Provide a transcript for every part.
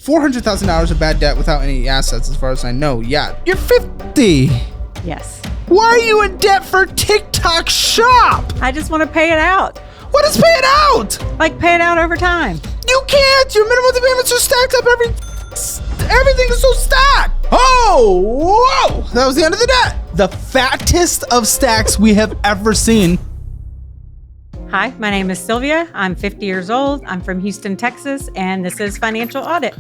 $400,000 of bad debt without any assets, as far as I know. Yeah, you're 50. Yes. Why are you in debt for TikTok Shop? I just want to pay it out. What is pay it out? Like pay it out over time. You can't. Your minimum payments are stacked up. Everything is so stacked. Oh, whoa. That was the end of the debt. The fattest of stacks we have ever seen. Hi, my name is Sylvia. I'm 50 years old. I'm from Houston, Texas, and this is Financial Audit.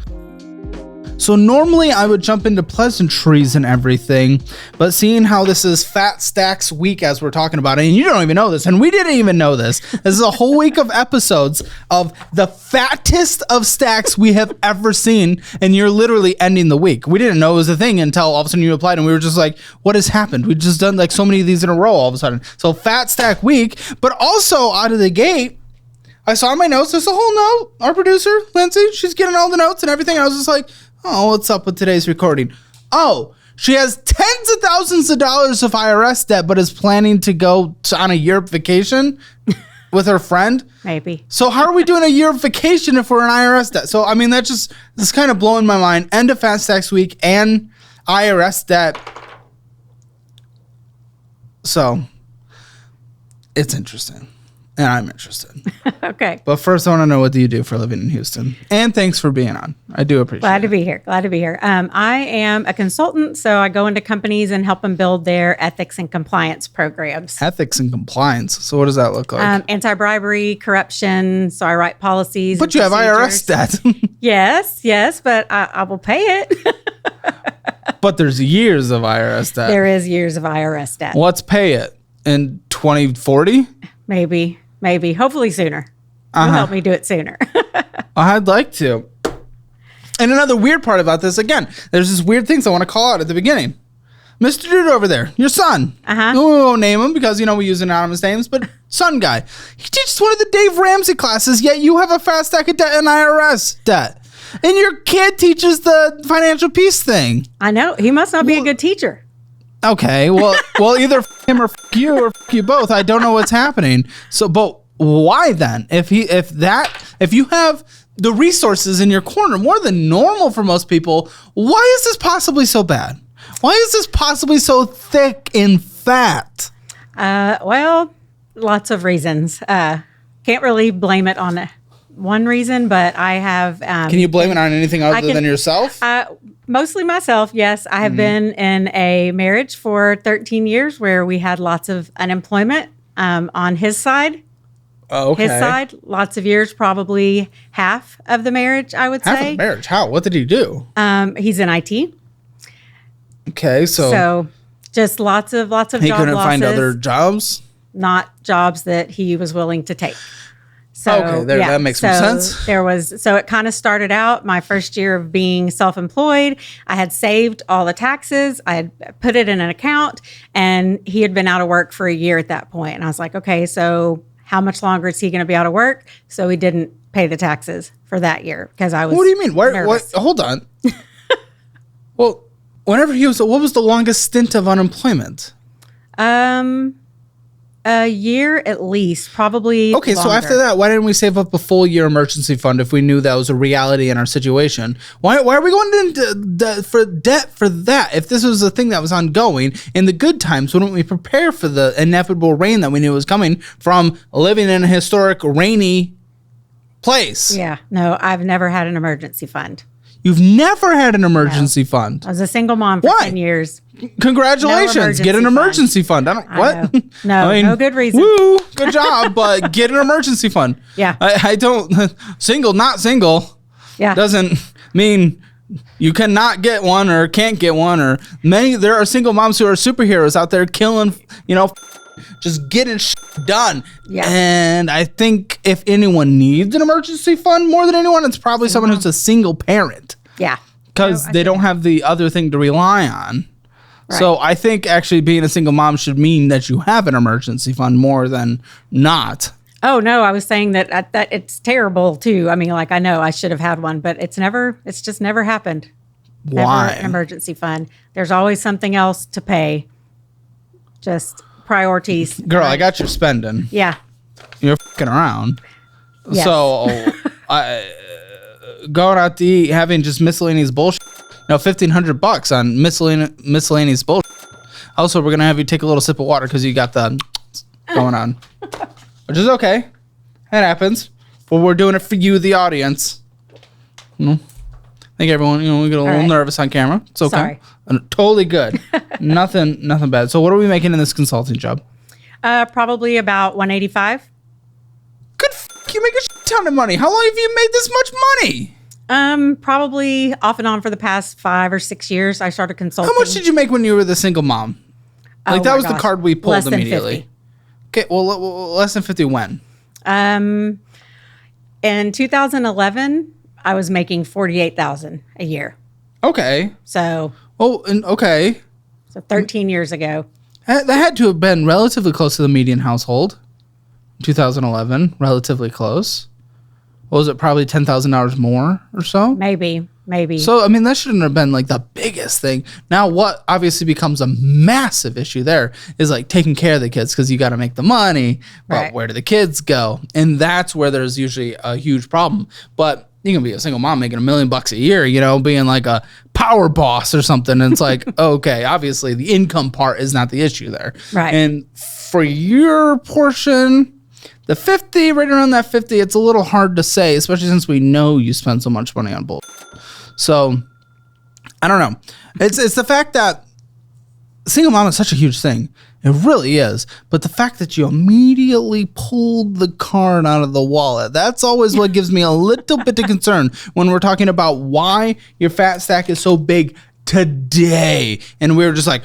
So normally I would jump into pleasantries and everything, but seeing how this is Fat Stacks week as we're talking about it, and you don't even know this, and we didn't even know this. This is a whole week of episodes of the fattest of stacks we have ever seen, and you're literally ending the week. We didn't know it was a thing until all of a sudden you applied, and we were just like, what has happened? We've just done like so many of these in a row all of a sudden. So Fat Stack week, but also out of the gate, I saw in my notes, there's a whole note. Our producer, Lindsay, she's getting all the notes and everything. I was just like, oh, what's up with today's recording? Oh, she has tens of thousands of dollars of IRS debt, but is planning to go on a Europe vacation with her friend. Maybe. So how are we doing a Europe vacation if we're in IRS debt? So, I mean, that's kind of blowing my mind. End of Fast Tax Week and IRS debt. So it's interesting. And I'm interested. Okay. But first, I want to know, what do you do for a living in Houston? And thanks for being on. I do appreciate it. Glad to be here. I am a consultant, so I go into companies and help them build their ethics and compliance programs. Ethics and compliance. So what does that look like? Anti-bribery, corruption. So I write policies. But you have IRS debt. Yes, but I will pay it. But there's years of IRS debt. There is years of IRS debt. Let's pay it in 2040? Maybe. Hopefully sooner. You'll help me do it sooner. I'd like to. And another weird part about this, again, there's this weird things I want to call out at the beginning. Mr. Dude over there, your son. We won't name him because, we use anonymous names, but son guy. He teaches one of the Dave Ramsey classes, yet you have a fast stack of debt and IRS debt. And your kid teaches the financial peace thing. I know. He must not be a good teacher. Okay, well, either him or you or you both. I don't know what's happening. So, but why then? If you have the resources in your corner more than normal for most people, why is this possibly so bad? Why is this possibly so thick and fat? Well, lots of reasons. Can't really blame it on one reason, but I have. Can you blame it on anything other than yourself? Mostly myself, yes. I have been in a marriage for 13 years where we had lots of unemployment on his side. Oh, okay. His side, lots of years, probably half of the marriage, I would say. Half of the marriage? How? What did he do? He's in IT. Okay, so just lots of job losses. He couldn't find other jobs? Not jobs that he was willing to take. So, okay, that makes some sense. So it kind of started out my first year of being self-employed. I had saved all the taxes. I had put it in an account, and he had been out of work for a year at that point. And I was like, okay, so how much longer is he going to be out of work? So he didn't pay the taxes for that year because I was. What do you mean? What? Hold on. Well, what was the longest stint of unemployment? A year at least, probably. Okay, longer. So after that, why didn't we save up a full year emergency fund if we knew that was a reality in our situation? Why are we going into debt for that? If this was a thing that was ongoing in the good times, wouldn't we prepare for the inevitable rain that we knew was coming from living in a historic rainy place? Yeah, no, I've never had an emergency fund. You've never had an emergency fund. I was a single mom for 10 years. Congratulations. Get an emergency fund. What? No good reason. Woo, good job, but get an emergency fund. Yeah. I don't, not single. Yeah. Doesn't mean you cannot get one or can't get one, or there are single moms who are superheroes out there killing, just getting done. Yeah. And I think if anyone needs an emergency fund more than anyone, it's probably someone who's a single parent. Yeah. Because they don't have the other thing to rely on. Right. So I think actually being a single mom should mean that you have an emergency fund more than not. Oh, no, I was saying that it's terrible too. I mean, I know I should have had one, but it's just never happened. Why? Never an emergency fund. There's always something else to pay. Just priorities. Girl, I got your spending. Yeah. You're fucking around. Yes. So going out to eat, having just miscellaneous bullshit. $1,500 on miscellaneous bullshit. Also, we're gonna have you take a little sip of water because you got the going on, which is okay. It happens, but we're doing it for you, the audience. I think everyone, we get a little nervous on camera. It's okay. Sorry. Totally good. nothing bad. So, what are we making in this consulting job? Probably about 185. Good. You make a shit ton of money. How long have you made this much money? Probably off and on for the past 5 or 6 years. I started consulting. How much did you make when you were the single mom? Like that was the card we pulled immediately. Okay, well, less than 50 when? In 2011, I was making $48,000 a year. Okay. So. Okay. So 13 years ago. That had to have been relatively close to the median household. 2011, relatively close. What was it? Probably $10,000 more or so? Maybe. So, I mean, that shouldn't have been like the biggest thing. Now, what obviously becomes a massive issue there is like taking care of the kids because you got to make the money. But where do the kids go? And that's where there's usually a huge problem. But you can be a single mom making $1 million a year, being like a power boss or something. And it's like, okay, obviously the income part is not the issue there. Right. And for your portion, the 50, right around that 50, it's a little hard to say, especially since we know you spend so much money on bull. So, I don't know. It's the fact that single mom is such a huge thing. It really is. But the fact that you immediately pulled the card out of the wallet, that's always what gives me a little bit of concern when we're talking about why your fat stack is so big today. And we were just like,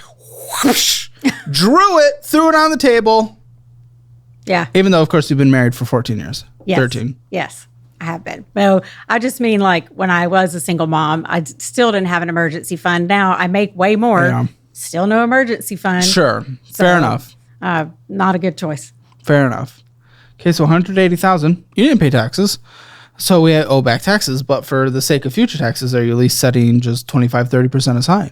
whoosh, drew it, threw it on the table. Yeah. Even though, of course, you've been married for 14 years. Yes. 13. Yes, I have been. No, I just mean like when I was a single mom, I still didn't have an emergency fund. Now I make way more. Yeah. Still no emergency fund. Sure. Fair enough. Not a good choice. Fair enough. Okay, so $180,000. You didn't pay taxes. So we owe back taxes, but for the sake of future taxes, are you at least setting just 25-30% aside?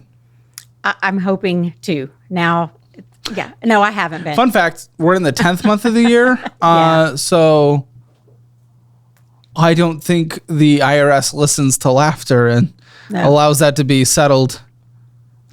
I'm hoping to. Now, yeah. No, I haven't been. Fun fact, we're in the 10th month of the year. So I don't think the IRS listens to laughter and allows that to be settled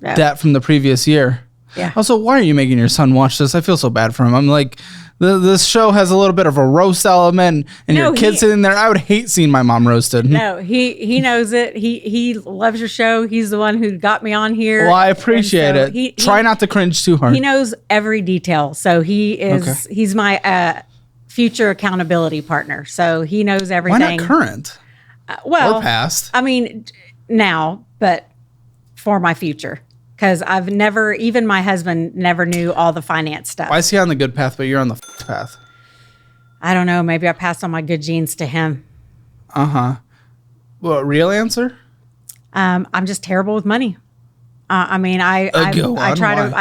debt from the previous year. Yeah. Also, why are you making your son watch this? I feel so bad for him. I'm like, this show has a little bit of a roast element, and your kid's sitting there. I would hate seeing my mom roasted. No, he knows it. He loves your show. He's the one who got me on here. Well, I appreciate it. Try not to cringe too hard. He knows every detail. So he's my future accountability partner. So he knows everything. Why not current? Or past? I mean, now, but for my future. Because I've never, even my husband never knew all the finance stuff. Why is he on the good path, but you're on the path? I don't know. Maybe I passed on my good genes to him. Uh-huh. Well, real answer? I'm just terrible with money. I mean, I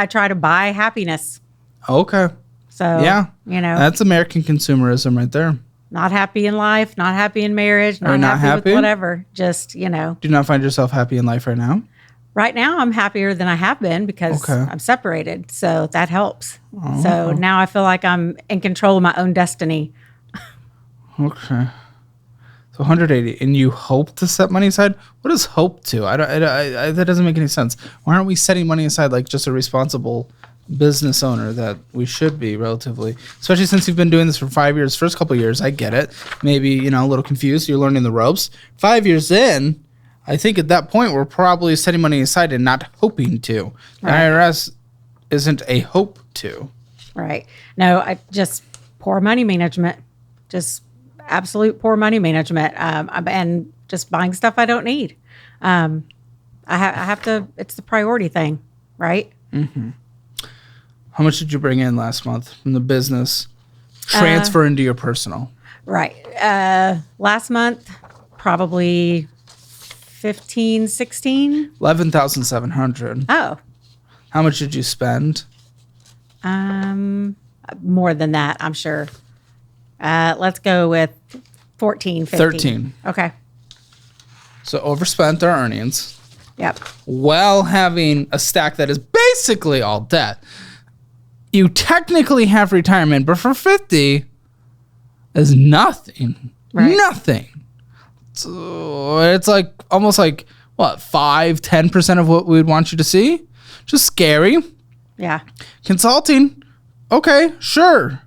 try to buy happiness. Okay. So, yeah, that's American consumerism right there. Not happy in life, not happy in marriage, not happy with whatever. Just, Do you not find yourself happy in life right now? Right now, I'm happier than I have been because I'm separated. So that helps. Oh. So now I feel like I'm in control of my own destiny. Okay. So 180, and you hope to set money aside? What does hope to? That doesn't make any sense. Why aren't we setting money aside like just a responsible business owner that we should be relatively? Especially since you've been doing this for 5 years. First couple of years, I get it. Maybe, a little confused. You're learning the ropes. 5 years in, I think at that point, we're probably setting money aside and not hoping to. The IRS isn't a hope to. Right. No, I just poor money management. Just absolute poor money management. And just buying stuff I don't need. I have to, it's the priority thing, right? Mm-hmm. How much did you bring in last month from the business? Transfer into your personal. Right. Last month, probably 15, 16. 11,700. Oh. How much did you spend? More than that, I'm sure. Let's go with 14, 15. 13. Okay. So overspent our earnings. Yep. While having a stack that is basically all debt. You technically have retirement, but for 50 is nothing. Right. Nothing. So it's like almost like what 5-10% of what we would want you to see. Just scary. Yeah. Consulting. Okay, sure.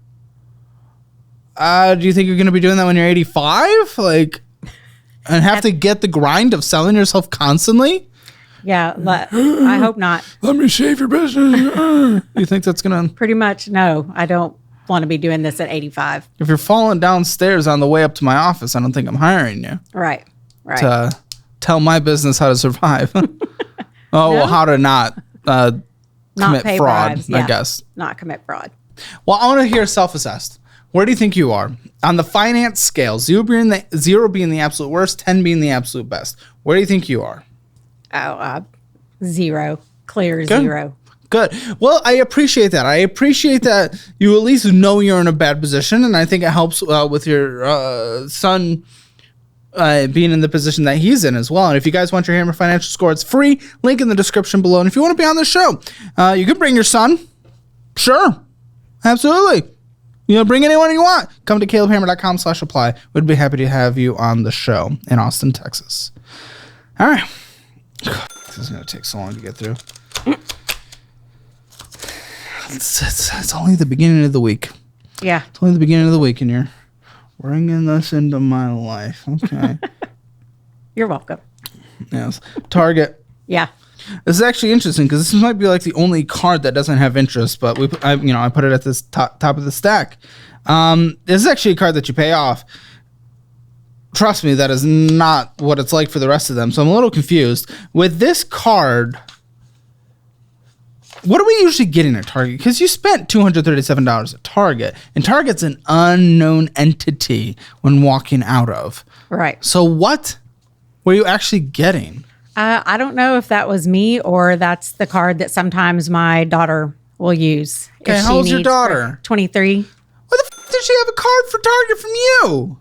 Do you think you're going to be doing that when you're 85? Like, and have to get the grind of selling yourself constantly? Yeah, I hope not. Let me save your business. You think that's going to... Pretty much, no. I don't want to be doing this at 85. If you're falling downstairs on the way up to my office, I don't think I'm hiring you. Right. To tell my business how to survive. Well, how to not commit pay fraud, bribes, I guess. Not commit fraud. Well, I want to hear self-assessed. Where do you think you are? On the finance scale, 0 being the absolute worst, 10 being the absolute best. Where do you think you are? Oh, 0. Clear Good. 0. Good. Well, I appreciate that. I appreciate that you at least know you're in a bad position, and I think it helps with your son being in the position that he's in as well. And if you guys want your Hammer Financial Score, it's free. Link in the description below. And if you want to be on the show, you can bring your son. Sure. Absolutely. You know, bring anyone you want. Come to calebhammer.com/apply. We'd be happy to have you on the show in Austin, Texas. All right. This is going to take so long to get through. It's only the beginning of the week. Yeah. It's only the beginning of the week, and you're bringing this into my life. Okay. You're welcome. Yes. Target. Yeah. This is actually interesting because this might be like the only card that doesn't have interest, but I put it at this top of the stack. This is actually a card that you pay off. Trust me, that is not what it's like for the rest of them. So I'm a little confused. With this card, what are we usually getting at Target? Because you spent $237 at Target, and Target's an unknown entity when walking out of. Right. So what were you actually getting? I don't know if that was me or that's the card that sometimes my daughter will use. Okay, how old's your daughter? 23. Why the f*** does she have a card for Target from you?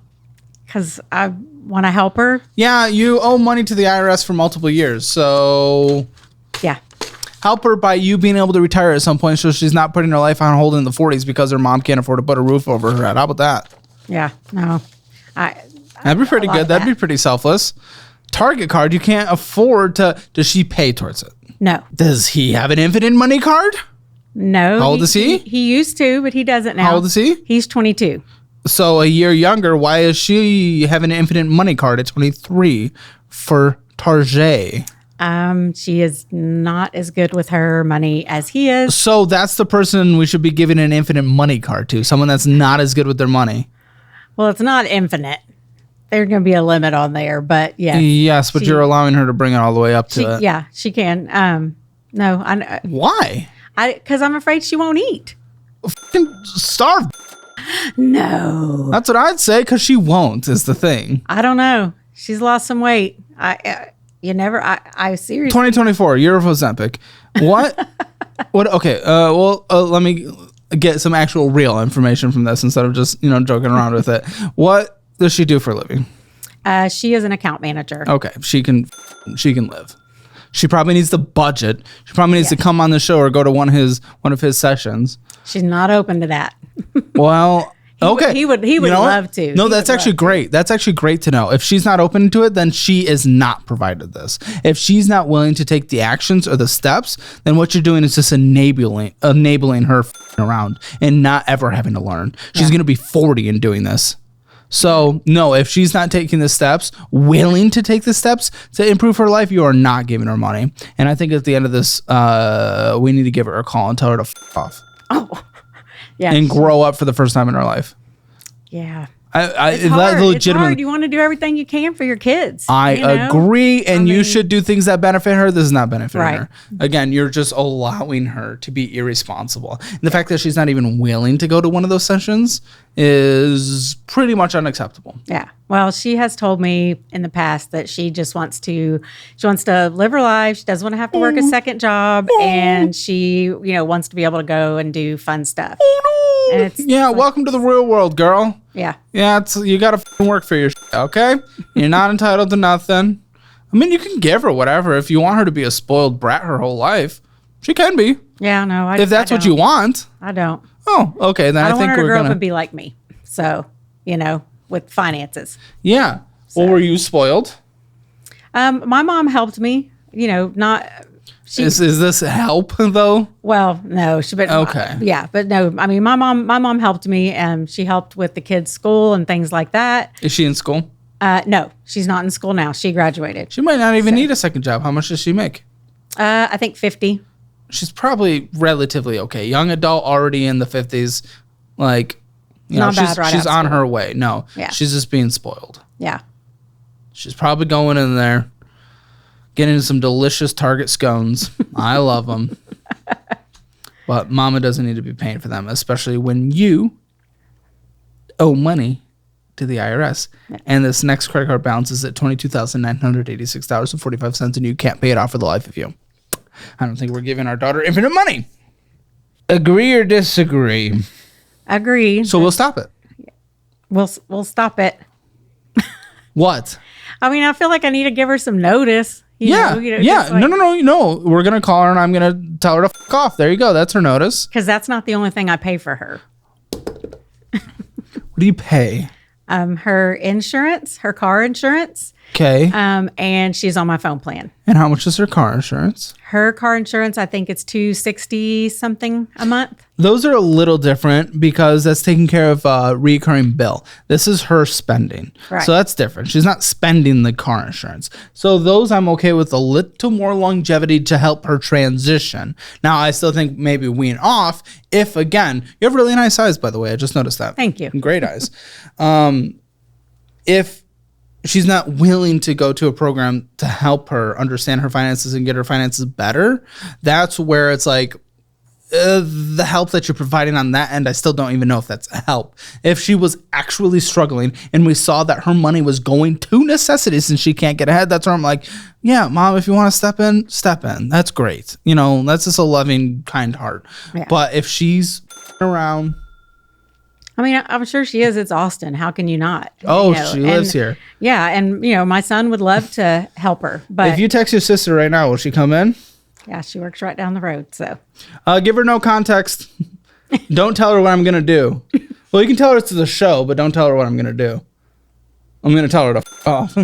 Because I want to help her. Yeah, you owe money to the IRS for multiple years, so Yeah. help her by you being able to retire at some point so she's not putting her life on hold in the 40s because her mom can't afford to put a roof over her head. How about that? Yeah. No. That'd be pretty good. That'd be pretty selfless. Target card, you can't afford to... Does she pay towards it? No. Does he have an infinite money card? No. How old is he? He used to, but he doesn't now. How old is he? He's 22. So a year younger. Why is she having an infinite money card at 23 for Target? She is not as good with her money as he is. So that's the person we should be giving an infinite money card to. Someone that's not as good with their money. Well, it's not infinite. There's going to be a limit on there, but yeah. Yes, but you're allowing her to bring it all the way up to it. Yeah, she can. No, Why? Because I'm afraid she won't eat. Fucking starve. No. That's what I'd say, because she won't, is the thing. I don't know. She's lost some weight. I seriously. 2024, year of Ozempic. What? Okay. Let me get some actual real information from this instead of just, joking around with it. What does she do for a living? She is an account manager. Okay. She can live. She probably needs the budget. She probably needs to come on the show or go to one of his sessions. She's not open to that. Well, okay. He would love to. No, that's actually great. That's actually great to know. If she's not open to it, then she is not provided this. If she's not willing to take the actions or the steps, then what you're doing is just enabling her around and not ever having to learn. She's going to be 40 and doing this. So, no, if she's not taking the steps, willing to take the steps to improve her life, you are not giving her money. And I think at the end of this, we need to give her a call and tell her to off. Oh, yeah. And grow up for the first time in her life. Yeah. It's hard. It's hard. You want to do everything you can for your kids. I agree, and you should do things that benefit her. This is not benefiting her. Again, you're just allowing her to be irresponsible. And the fact that she's not even willing to go to one of those sessions is pretty much unacceptable. Yeah. Well, she has told me in the past that she just wants to live her life. She doesn't want to have to work a second job, and she, wants to be able to go and do fun stuff. And it's welcome to the real world, girl. Yeah. Yeah, you got to work for your shit, okay? You're not entitled to nothing. I mean, you can give her whatever. If you want her to be a spoiled brat her whole life, she can be. Yeah, no. If that's what you want. I don't. Oh, okay. Then I think want her to we're grow gonna up and be like me. So, with finances. Yeah. Well, were you spoiled? My mom helped me, not. Is this help though? Well, no, but okay. Yeah, but no, I mean, my mom helped me, and she helped with the kids' school and things like that. Is she in school? No, she's not in school now. She graduated. She might not even need a second job. How much does she make? I think 50. She's probably relatively okay. Young adult, already in the 50s. Like, Not bad right she's out on school. her way. No, Yeah. she's just being spoiled. Yeah. She's probably going in there, getting some delicious Target scones. I love them. But mama doesn't need to be paying for them, especially when you owe money to the IRS. Yeah. And this next credit card balance is at $22,986.45, and you can't pay it off for the life of you. I don't think we're giving our daughter infinite money. Agree or disagree? Agree. So we'll stop it. We'll stop it. What? I mean, I feel like I need to give her some notice. Yeah. No. We're going to call her and I'm going to tell her to fuck off. There you go. That's her notice. Because that's not the only thing I pay for her. What do you pay? Her insurance, her car insurance. Okay. And she's on my phone plan. And how much is her car insurance? Her car insurance, I think it's $260 something a month. Those are a little different because that's taking care of a recurring bill. This is her spending. Right. So that's different. She's not spending the car insurance. So those I'm okay with a little more longevity to help her transition. Now, I still think maybe wean off if, again, you have really nice eyes, by the way. I just noticed that. Thank you. Great eyes. If she's not willing to go to a program to help her understand her finances and get her finances better, that's where it's like the help that you're providing on that end, I still don't even know if that's a help. If she was actually struggling and we saw that her money was going to necessities and she can't get ahead, that's where I'm like, yeah, mom, if you want to step in, step in. That's great. That's just a loving, kind heart. Yeah. But if she's around... I mean, I'm sure she is. It's Austin. How can you not? Oh, she lives here. Yeah. And, my son would love to help her. But if you text your sister right now, will she come in? Yeah, she works right down the road. So give her no context. Don't tell her what I'm going to do. Well, you can tell her it's the show, but don't tell her what I'm going to do. I'm going to tell her to f off.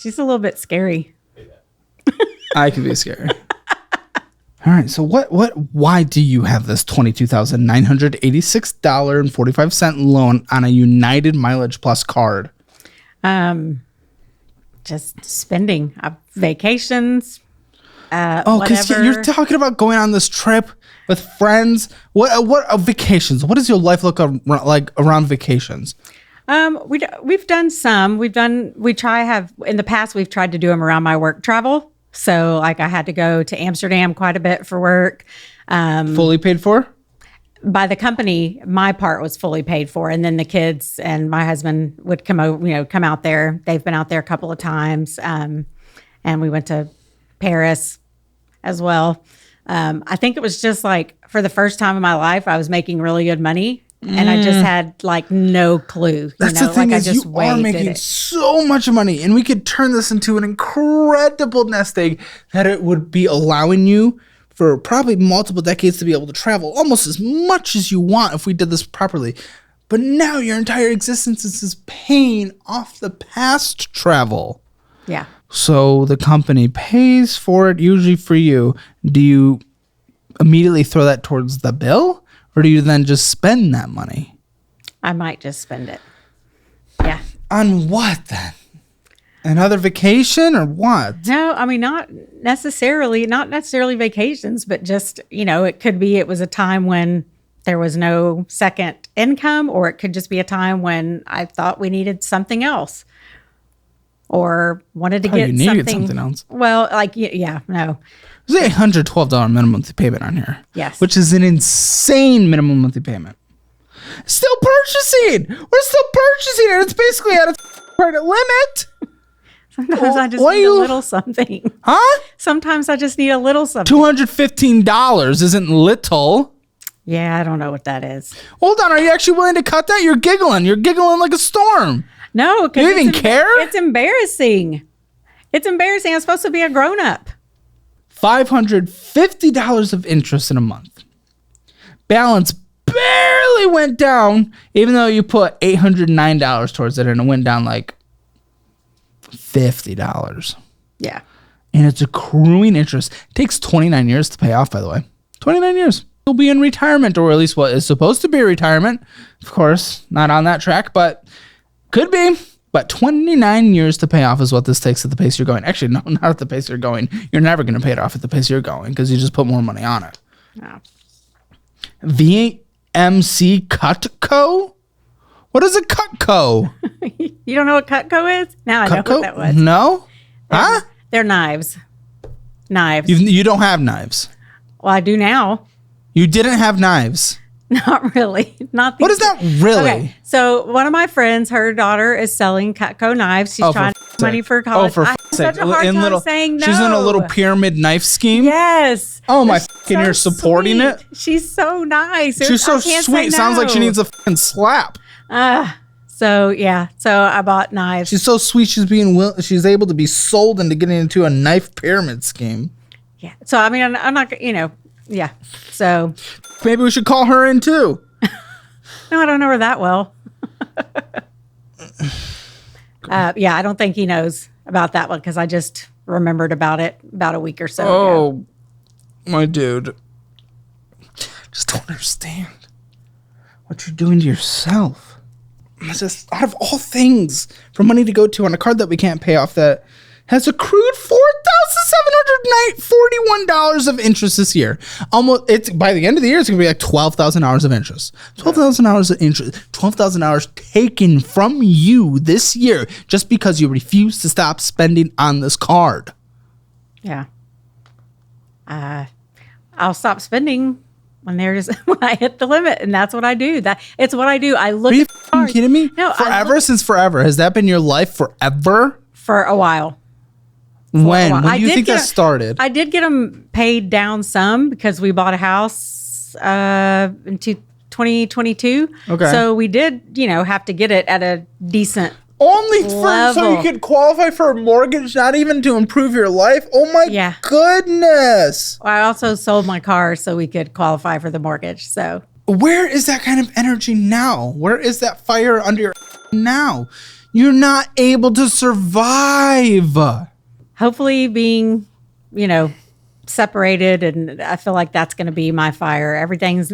She's a little bit scary. I can be scary. All right. So why do you have this $22,986.45 loan on a United Mileage Plus card? Just spending vacations. Because you're talking about going on this trip with friends. What vacations? What does your life look like around vacations? We've done some. In the past, we've tried to do them around my work travel. So like I had to go to Amsterdam quite a bit for work. Fully paid for? By the company, my part was fully paid for. And then the kids and my husband would come out there. They've been out there a couple of times. And we went to Paris as well. I think it was just like for the first time in my life, I was making really good money. And I just had like no clue. That's the thing, is you are making so much money, and we could turn this into an incredible nest egg that it would be allowing you for probably multiple decades to be able to travel almost as much as you want if we did this properly. But now your entire existence is just paying off the past travel. Yeah. So the company pays for it usually for you. Do you immediately throw that towards the bill? Or do you then just spend that money? I might just spend it. Yeah. On what then? Another vacation or what? No, I mean, not necessarily vacations, but just, it was a time when there was no second income, or it could just be a time when I thought we needed something else or wanted to get something else. Well, no. There's $812 minimum monthly payment on here. Yes. Which is an insane minimum monthly payment. Still purchasing. We're still purchasing it. It's basically at its credit limit. Sometimes I just need a little something. Huh? Sometimes I just need a little something. $215 isn't little. Yeah, I don't know what that is. Hold on. Are you actually willing to cut that? You're giggling. You're giggling like a storm. No. You don't even care? It's embarrassing. It's embarrassing. I'm supposed to be a grown-up. $550 of interest in a month. Balance barely went down, even though you put $809 towards it, and it went down like $50. Yeah. And it's accruing interest. It takes 29 years to pay off, by the way. 29 years. You'll be in retirement, or at least what is supposed to be retirement. Of course, not on that track, but could be. But 29 years to pay off is what this takes at the pace you're going. Actually, no, not at the pace you're going. You're never going to pay it off at the pace you're going because you just put more money on it. Oh. VMC Cutco? What is a Cutco? You don't know what Cutco is? Now I know what that was. No? Huh? They're knives. Knives. You don't have knives. Well, I do now. You didn't have knives. Not really. Not. What is that really? Okay. So one of my friends, her daughter is selling Cutco knives. She's trying to get money for college. Oh, for I have sake. such a hard time saying no. She's in a little pyramid knife scheme? Yes. Oh, my fucking, you're supporting sweet. it? She's so nice. She's so I can't sweet. say no. Sounds like she needs a fucking slap. So yeah. So I bought knives. She's so sweet. She's able to be sold into getting into a knife pyramid scheme. Yeah. So I mean, I'm not. Yeah. So maybe we should call her in too. No, I don't know her that well. Yeah, I don't think he knows about that one because I just remembered about it about a week or so ago. My dude. Just don't understand what you're doing to yourself. It's just, out of all things, for money to go to on a card that we can't pay off that has accrued $4,741 of interest this year. It's by the end of the year, it's gonna be like $12,000 of interest. $12,000 of interest. $12,000 taken from you this year just because you refuse to stop spending on this card. Yeah. I'll stop spending when I hit the limit, and that's what I do. It's what I do. I look. Are you kidding me? No, forever since forever. Has that been your life forever? For a while. When do you think that started? I did get them paid down some because we bought a house in 2022. Okay. So we did, have to get it at a decent so you could qualify for a mortgage, not even to improve your life. Oh my goodness! I also sold my car so we could qualify for the mortgage. So where is that kind of energy now? Where is that fire under your now? You're not able to survive. Hopefully being, separated, and I feel like that's going to be my fire. Everything's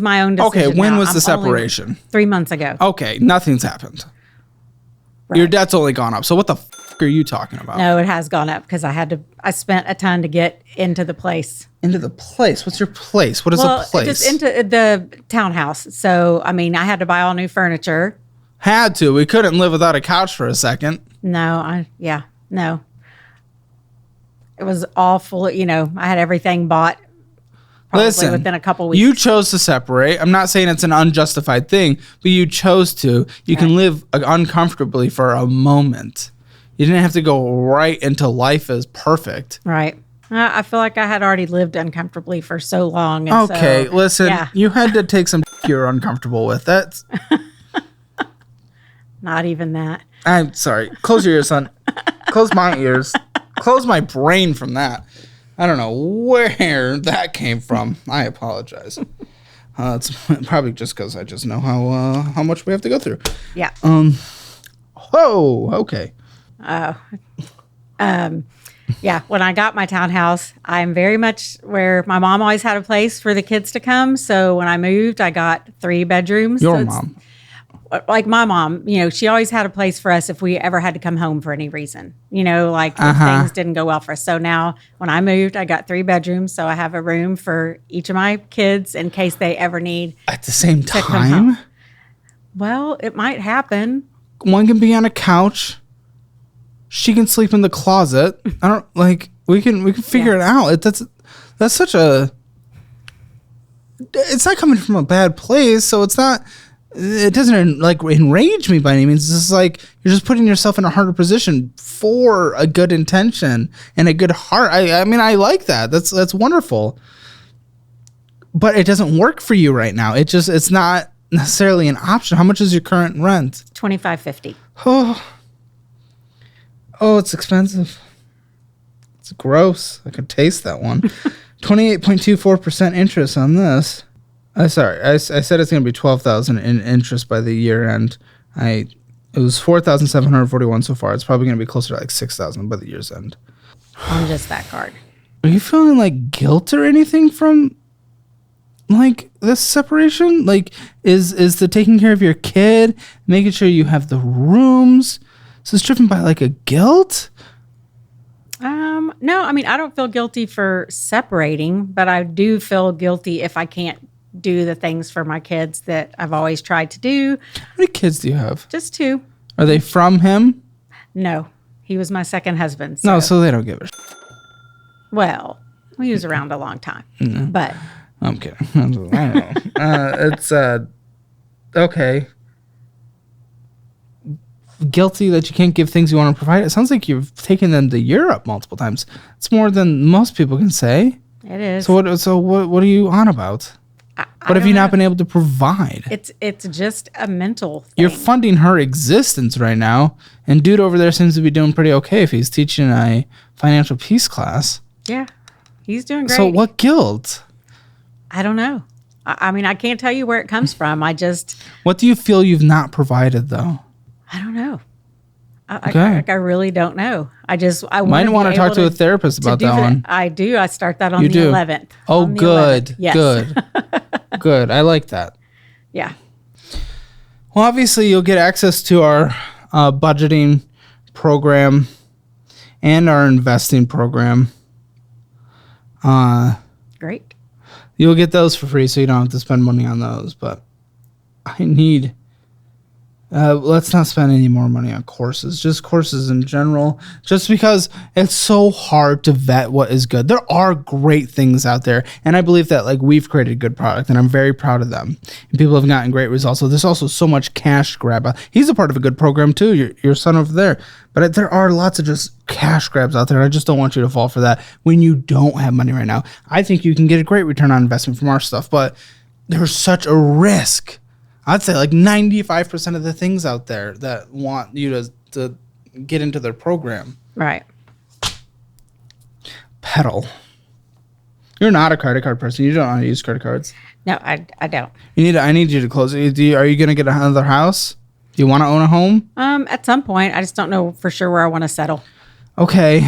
my own decision. Okay, when now. was the separation? 3 months ago. Okay, nothing's happened. Right. Your debt's only gone up. So what the are you talking about? No, it has gone up because I spent a ton to get into the place. Into the place? What's your place? What is a place? Just into the townhouse. So, I mean, I had to buy all new furniture. Had to. We couldn't live without a couch for a second. No. It was all full. I had everything bought probably within a couple weeks. You chose to separate. I'm not saying it's an unjustified thing, but you chose to. You can live uncomfortably for a moment. You didn't have to go right into life as perfect. Right. I feel like I had already lived uncomfortably for so long. And listen. You had to take some you're uncomfortable with. That's not even that. I'm sorry. Close your ears, son. Close my ears. Close my brain from that. I don't know where that came from. I apologize. It's probably just because I just know how much we have to go through. Yeah. Okay. Yeah. When I got my townhouse, I'm very much where my mom always had a place for the kids to come. So when I moved, I got 3 bedrooms. Your mom. Like my mom, she always had a place for us if we ever had to come home for any reason, if things didn't go well for us. So now when I moved, I got 3 bedrooms. So I have a room for each of my kids in case they ever need. At the same time? Well, it might happen. One can be on a couch. She can sleep in the closet. I don't we can figure it out. That's such a, it's not coming from a bad place. So it doesn't enrage me by any means. It's just like you're just putting yourself in a harder position for a good intention and a good heart. I mean, I like that. That's wonderful. But it doesn't work for you right now. It's not necessarily an option. How much is your current rent? $25.50. Oh, it's expensive. It's gross. I could taste that one. 28.24% interest on this. Sorry, I said it's going to be $12,000 in interest by the year end. I It was 4,741 so far. It's probably going to be closer to like 6,000 by the year's end. On just that card. Are you feeling like guilt or anything from like this separation? Like is the taking care of your kid, making sure you have the rooms, is this driven by like a guilt? No, I mean, I don't feel guilty for separating, but I do feel guilty if I can't do the things for my kids that I've always tried to do. How many kids do you have? Just 2. Are they from him? No, he was my second husband. No, so they don't give a shit. Well, he was around a long time, but I'm kidding. I don't know. It's okay. Guilty that you can't give things you want to provide. It sounds like you've taken them to Europe multiple times. It's more than most people can say. it is. So what are you on about? What have you not been able to provide? It's just a mental thing. You're funding her existence right now, and dude over there seems to be doing pretty okay if he's teaching a financial peace class. Yeah, he's doing great. So what guilt? I don't know. I mean, I can't tell you where it comes from. What do you feel you've not provided though? I don't know. Okay. I really don't know. I might want to talk to a therapist about that one. I do. I start that on You the do? 11th. Oh, On the good. 11th. Yes. Good. Good. I like that. Yeah. Well, obviously, you'll get access to our budgeting program and our investing program. Great. You'll get those for free, so you don't have to spend money on those. But I need... let's not spend any more money on courses, just courses in general, just because it's so hard to vet what is good. There are great things out there, and I believe that like we've created a good product, and I'm very proud of them. And people have gotten great results. So there's also so much cash grab. He's a part of a good program too, your son over there. But there are lots of just cash grabs out there. I just don't want you to fall for that when you don't have money right now. I think you can get a great return on investment from our stuff, but there's such a risk. I'd say like 95% of the things out there that want you to get into their program. Right. Pedal. You're not a credit card person. You don't know how to use credit cards. No, I don't. I need you to close it. Are you going to get another house? Do you want to own a home? At some point, I just don't know for sure where I want to settle. Okay.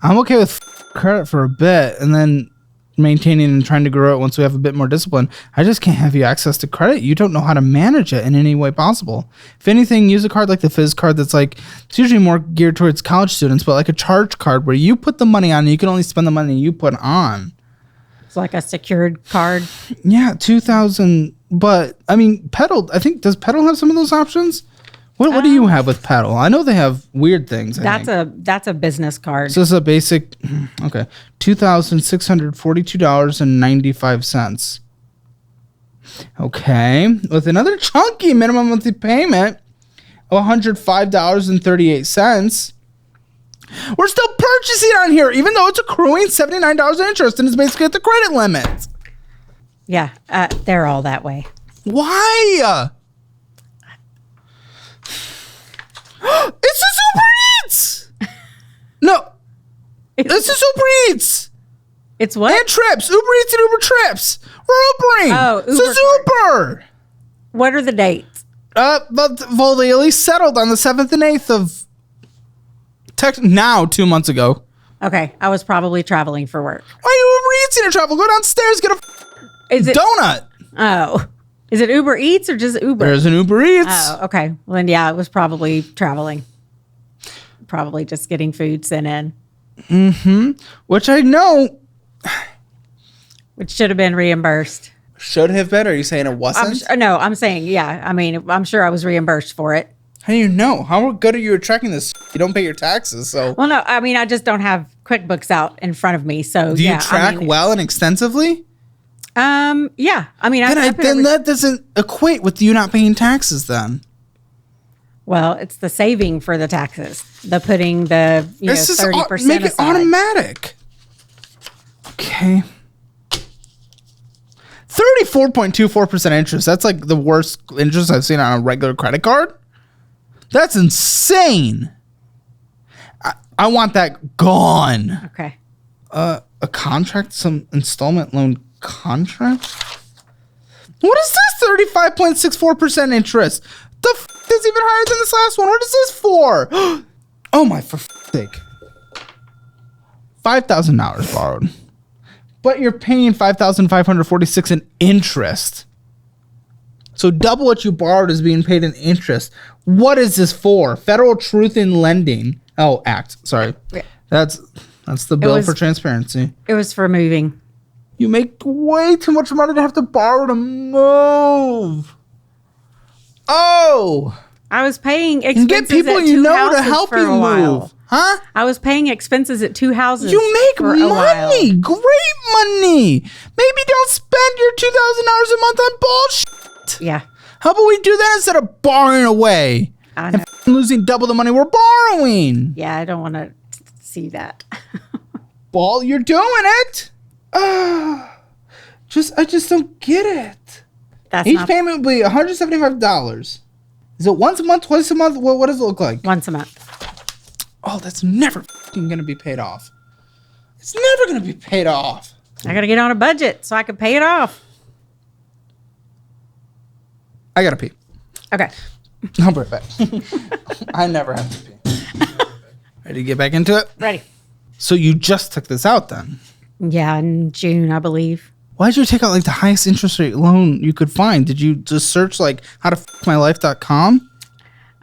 I'm okay with credit for a bit, and then maintaining and trying to grow it once we have a bit more discipline. I just can't have you access to credit. You don't know how to manage it in any way possible. If anything, use a card like the Fizz card that's like, it's usually more geared towards college students, but like a charge card where you put the money on and you can only spend the money you put on. It's like a secured card. Yeah, 2,000. But I mean, Pedal, I think, does Pedal have some of those options? What do you have with Pedal? I know they have weird things. That's a business card. So this is a basic, okay, $2,642.95. Okay, with another chunky minimum monthly payment of $105.38. We're still purchasing on here, even though it's accruing $79 in interest, and it's basically at the credit limit. Yeah, they're all that way. Why? It's a Super Eats! No. It's a Super Eats! It's what? And trips. Uber Eats and Uber Trips. We're Ubering. Oh, Uber. It's Uber. What are the dates? Well, they at least settled on the 7th and 8th of... now, 2 months ago. Okay, I was probably traveling for work. Why are you Uber Eats in travel? Go downstairs, get a donut. Oh. Is it Uber Eats or just Uber? There's an Uber Eats. Oh, okay. Well, then, yeah, it was probably traveling. Probably just getting food sent in. Mm-hmm. Which I know. Which should have been reimbursed. Should have been? Or are you saying it wasn't? I'm saying, yeah. I mean, I'm sure I was reimbursed for it. How do you know? How good are you at tracking this? You don't pay your taxes, so. Well, no, I mean, I just don't have QuickBooks out in front of me, so do you track well and extensively? Yeah. I mean, then that doesn't equate with you not paying taxes then. Well, it's the saving for the taxes. The putting the 30% make it aside. automatic. Okay. 34.24% interest. That's like the worst interest I've seen on a regular credit card. That's insane. I want that gone. Okay. A contract, some installment loan contract? What is this 35.64% interest? The that's even higher than this last one. What is this for? Oh my, for sake. $5,000 borrowed. But you're paying $5,546 in interest. So double what you borrowed is being paid in interest. What is this for? Federal Truth in Lending. Oh, Act. Sorry. Yeah. That's the bill for transparency. It was for moving. You make way too much money to have to borrow to move. Oh. I was paying expenses and get people at you two know houses to help for you a while. move. Huh? I was paying expenses at 2 houses. You make for a while. money. Great money. Maybe don't spend your $2,000 a month on bullshit. Yeah. How about we do that instead of borrowing away? I know. And losing double the money we're borrowing. Yeah, I don't want to see that. Ball, you're doing it. I just don't get it. Each payment will be $175. Is it once a month, twice a month? What does it look like? Once a month. Oh, that's never going to be paid off. It's never going to be paid off. I got to get on a budget so I can pay it off. I got to pee. Okay. I'll be right back. I never have to pee. Ready to get back into it? Ready. So you just took this out then? Yeah, in June, I believe. Why did you take out like the highest interest rate loan you could find? Did you just search like howtofmylife.com?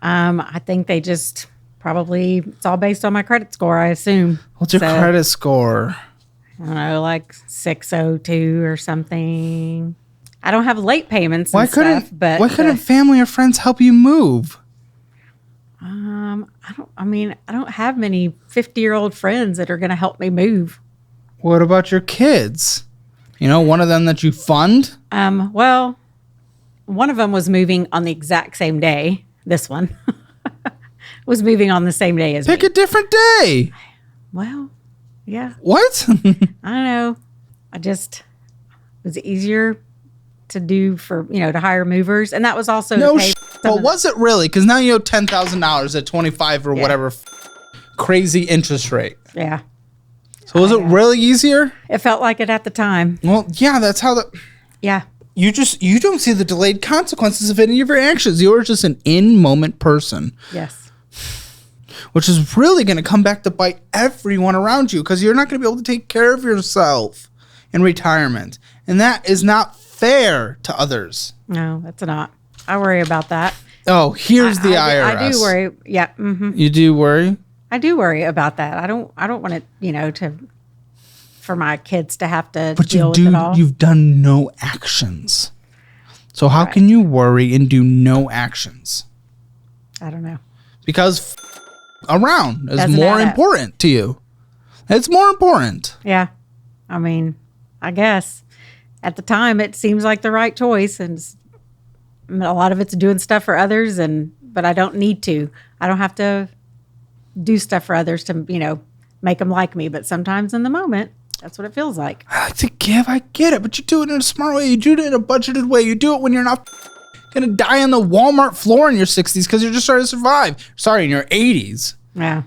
I think they just probably, it's all based on my credit score, I assume. What's your credit score? I don't know, like 602 or something. I don't have late payments and stuff, but why couldn't family or friends help you move? I don't have many 50-year-old friends that are going to help me move. What about your kids? You know, one of them that you fund? Well, one of them was moving on the exact same day. This one was moving on the same day as me. Pick a different day. Well, yeah. What? I don't know. It was easier to do for, to hire movers. And that was also to pay well, was it really? Because now you owe $10,000 at 25 or whatever crazy interest rate. Yeah. So was it really easier? It felt like it at the time. Well, yeah, that's how Yeah. You don't see the delayed consequences of any of your actions. You're just an in-moment person. Yes. Which is really going to come back to bite everyone around you because you're not going to be able to take care of yourself in retirement. And that is not fair to others. No, that's not. I worry about that. Oh, here's the IRS. I do worry. Yeah. Mm-hmm. You do worry? I do worry about that. I don't want it, for my kids to have to deal with it all. You've done no actions. So how can you worry and do no actions? I don't know. Because around is Doesn't more add up. important to you. It's more important. Yeah. I mean, I guess at the time it seems like the right choice, and a lot of it's doing stuff for others, but I don't need to. I don't have to do stuff for others to, make them like me. But sometimes in the moment, that's what it feels like. I like to give. I get it. But you do it in a smart way. You do it in a budgeted way. You do it when you're not going to die on the Walmart floor in your 60s because you're just trying to survive. Sorry, in your 80s. Yeah.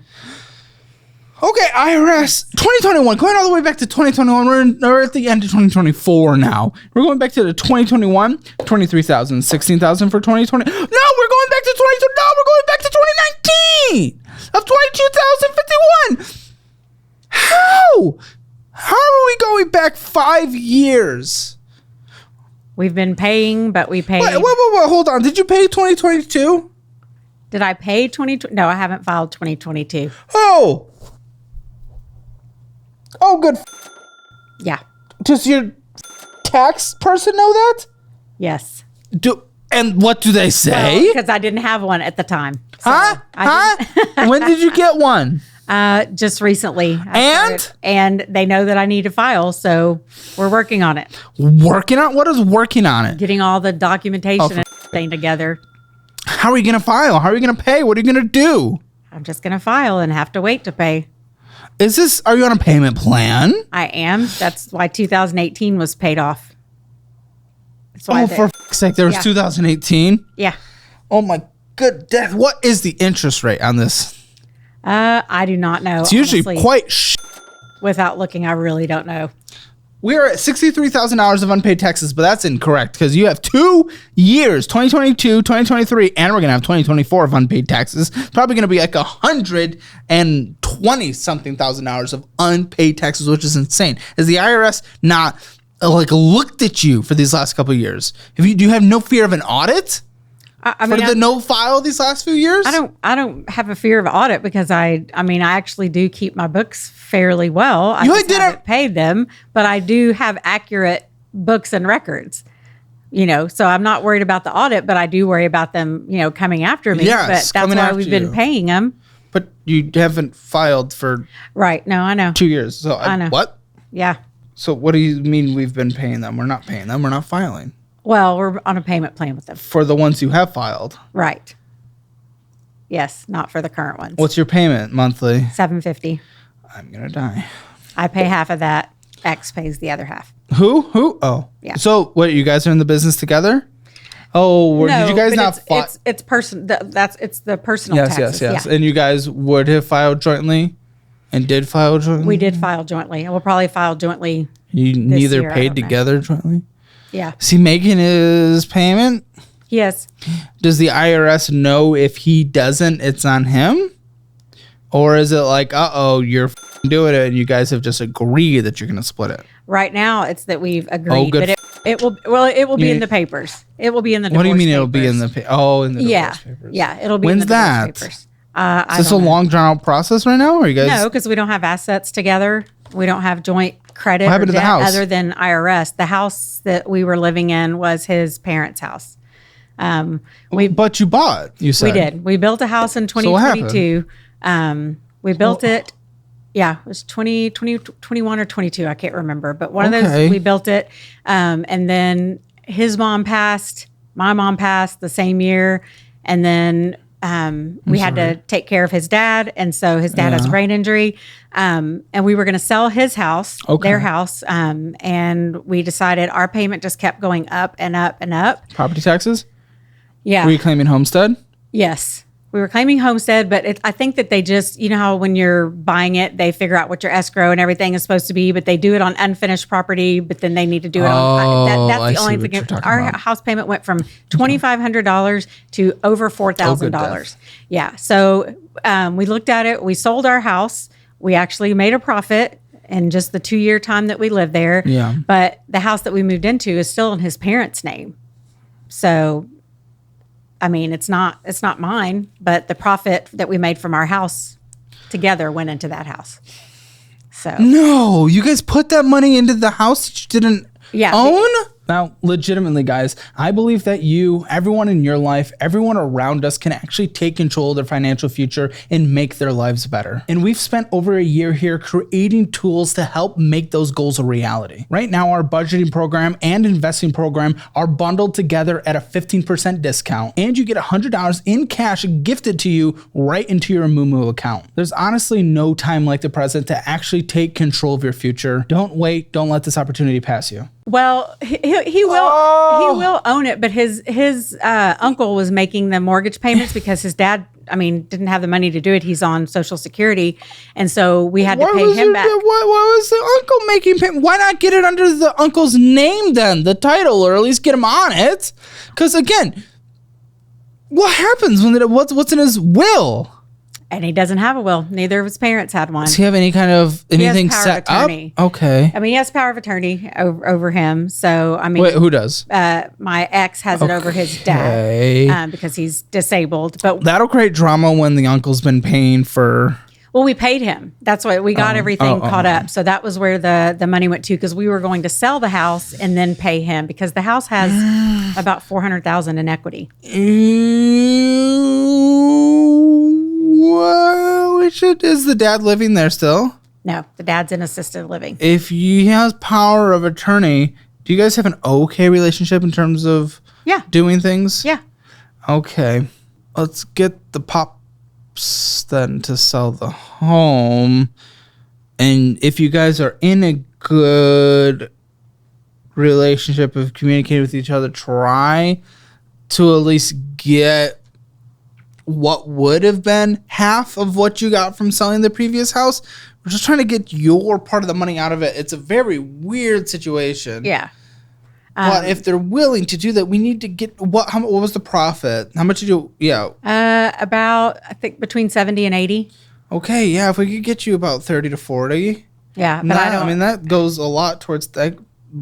Okay, IRS 2021. Going all the way back to 2021. We're at the end of 2024 now. We're going back to the 2021, 23,000, 16,000 for 2020. No, we're going back to 2020. No, we're going back to 2019 of 22,051. How? How are we going back 5 years? We've been paying, but we paid. Wait, hold on. Did you pay 2022? Did I pay 2020? No, I haven't filed 2022. Oh, good. Yeah. Does your tax person know that? Yes. And what do they say? Because I didn't have one at the time. So When did you get one? Just recently. And? And they know that I need to file, so we're working on it. Working on? What is working on it? Getting all the documentation and everything together. How are you going to file? How are you going to pay? What are you going to do? I'm just going to file and have to wait to pay. Are you on a payment plan? I am. That's why 2018 was paid off. That's why for f***'s sake, there was 2018? Yeah. Oh my good death. What is the interest rate on this? I do not know. It's usually honestly. quite Without looking, I really don't know. We're at $63,000 of unpaid taxes, but that's incorrect because you have 2 years, 2022, 2023, and we're going to have 2024 of unpaid taxes. It's probably going to be like $120-something thousand of unpaid taxes, which is insane. Has the IRS not looked at you for these last couple of years? Do you have no fear of an audit? I mean, for the no file these last few years? I don't have a fear of audit because I actually do keep my books fairly well. I just haven't paid them, but I do have accurate books and records. So I'm not worried about the audit, but I do worry about them, coming after me. Yes, but that's why we've been paying them. But you haven't filed for right. No, I know 2 years. So I know. What? Yeah. So what do you mean we've been paying them? We're not paying them. We're not filing. Well, we're on a payment plan with them. For the ones you have filed. Right. Yes, not for the current ones. What's your payment monthly? $750. I'm going to die. I pay half of that. X pays the other half. Who? Oh. Yeah. So what, you guys are in the business together? Oh, no, did you guys not file? It's the personal taxes. Yes. Yeah. And you guys would have filed jointly and did file jointly? We did file jointly. And we'll probably file jointly. You neither paid together jointly? Yeah. Is he making his payment? Yes. Does the IRS know if he doesn't, it's on him? Or is it like, you're doing it and you guys have just agreed that you're going to split it? Right now, it's that we've agreed. Good. But it will be in the papers. It will be in the divorce What do you mean papers. it'll be in the in the divorce papers? Yeah, it'll be When's in the divorce that? papers. Is this a long drawn out process right now? Or you guys? No, because we don't have assets together. We don't have joint credit What happened or to the debt house? other than IRS. The house that we were living in was his parents' house. But you bought, you said. We did. We built a house in 2022. We built it. Yeah, it was 2021 or 22. I can't remember. But one of those, we built it. And then his mom passed. My mom passed the same year. And then we had to take care of his dad. And so his dad has a brain injury. And we were going to sell his house, their house. And we decided our payment just kept going up and up and up. Property taxes? Yeah. Were you claiming homestead? Yes. We were claiming homestead, but I think that they just, how when you're buying it, they figure out what your escrow and everything is supposed to be, but they do it on unfinished property, but then they need to do it on, that's the only thing. Our house payment went from $2,500 to over $4,000. Yeah. So we looked at it. We sold our house. We actually made a profit in just the 2-year time that we lived there. Yeah. But the house that we moved into is still in his parents' name. So it's not mine, but the profit that we made from our house together went into that house. So no, you guys put that money into the house that you didn't own? Now, legitimately, guys, I believe that everyone in your life, everyone around us can actually take control of their financial future and make their lives better. And we've spent over a year here creating tools to help make those goals a reality. Right now, our budgeting program and investing program are bundled together at a 15% discount, and you get $100 in cash gifted to you right into your Moomoo account. There's honestly no time like the present to actually take control of your future. Don't wait. Don't let this opportunity pass you. Well, he will own it, but his uncle was making the mortgage payments because his dad, didn't have the money to do it. He's on Social Security, and so we had to pay him back. Why was the uncle making payment? Why not get it under the uncle's name then, the title, or at least get him on it? Because again, what happens when what's in his will? And he doesn't have a will. Neither of his parents had one. Does he have any kind of anything set up? Okay. He has power of attorney over him. So wait, who does? My ex has it over his dad because he's disabled. But that'll create drama when the uncle's been paying for. Well, we paid him. That's why we got everything caught up. So that was where the money went to, because we were going to sell the house and then pay him, because the house has about $400,000 in equity. Whoa, is the dad living there still? No, the dad's in assisted living. If he has power of attorney, do you guys have an okay relationship in terms of doing things? Yeah. Okay. Let's get the pops then to sell the home. And if you guys are in a good relationship of communicating with each other, try to at least get what would have been half of what you got from selling the previous house, We're just trying to get your part of the money out of it. It's a very weird situation. Yeah. But if they're willing to do that, we need to get what was the profit? How much did you? Yeah. About, I think, between 70 and 80. Okay, yeah. If we could get you about 30 to 40. Yeah, but I mean, that goes a lot towards that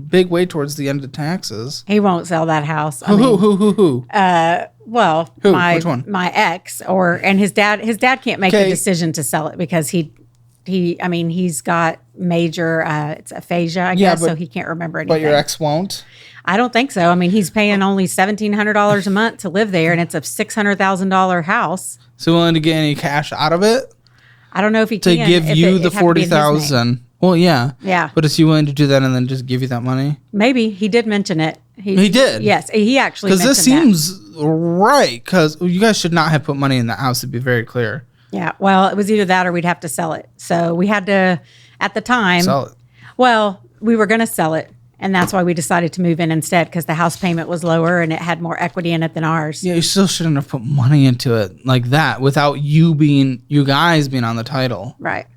big way towards the end of taxes. He won't sell that house. Who? Well, Who? Which one? My ex, and his dad. His dad can't make the decision to sell it because he's got major it's aphasia, I guess, so he can't remember anything. But your ex won't? I don't think so. I mean, he's paying only $1,700 a month to live there, and it's a $600,000 house. So willing to get any cash out of it? I don't know if he can. To give you the $40,000. Well, yeah. Yeah. But is he willing to do that and then just give you that money? Maybe. He did mention it. He did? Yes. He actually mentioned because this seems right, because you guys should not have put money in that house, to be very clear. Yeah. Well, it was either that or we'd have to sell it. So we had to, at the time. Sell it. Well, we were going to sell it. And that's why we decided to move in instead, because the house payment was lower and it had more equity in it than ours. Yeah, you still shouldn't have put money into it like that without you guys being on the title. Right.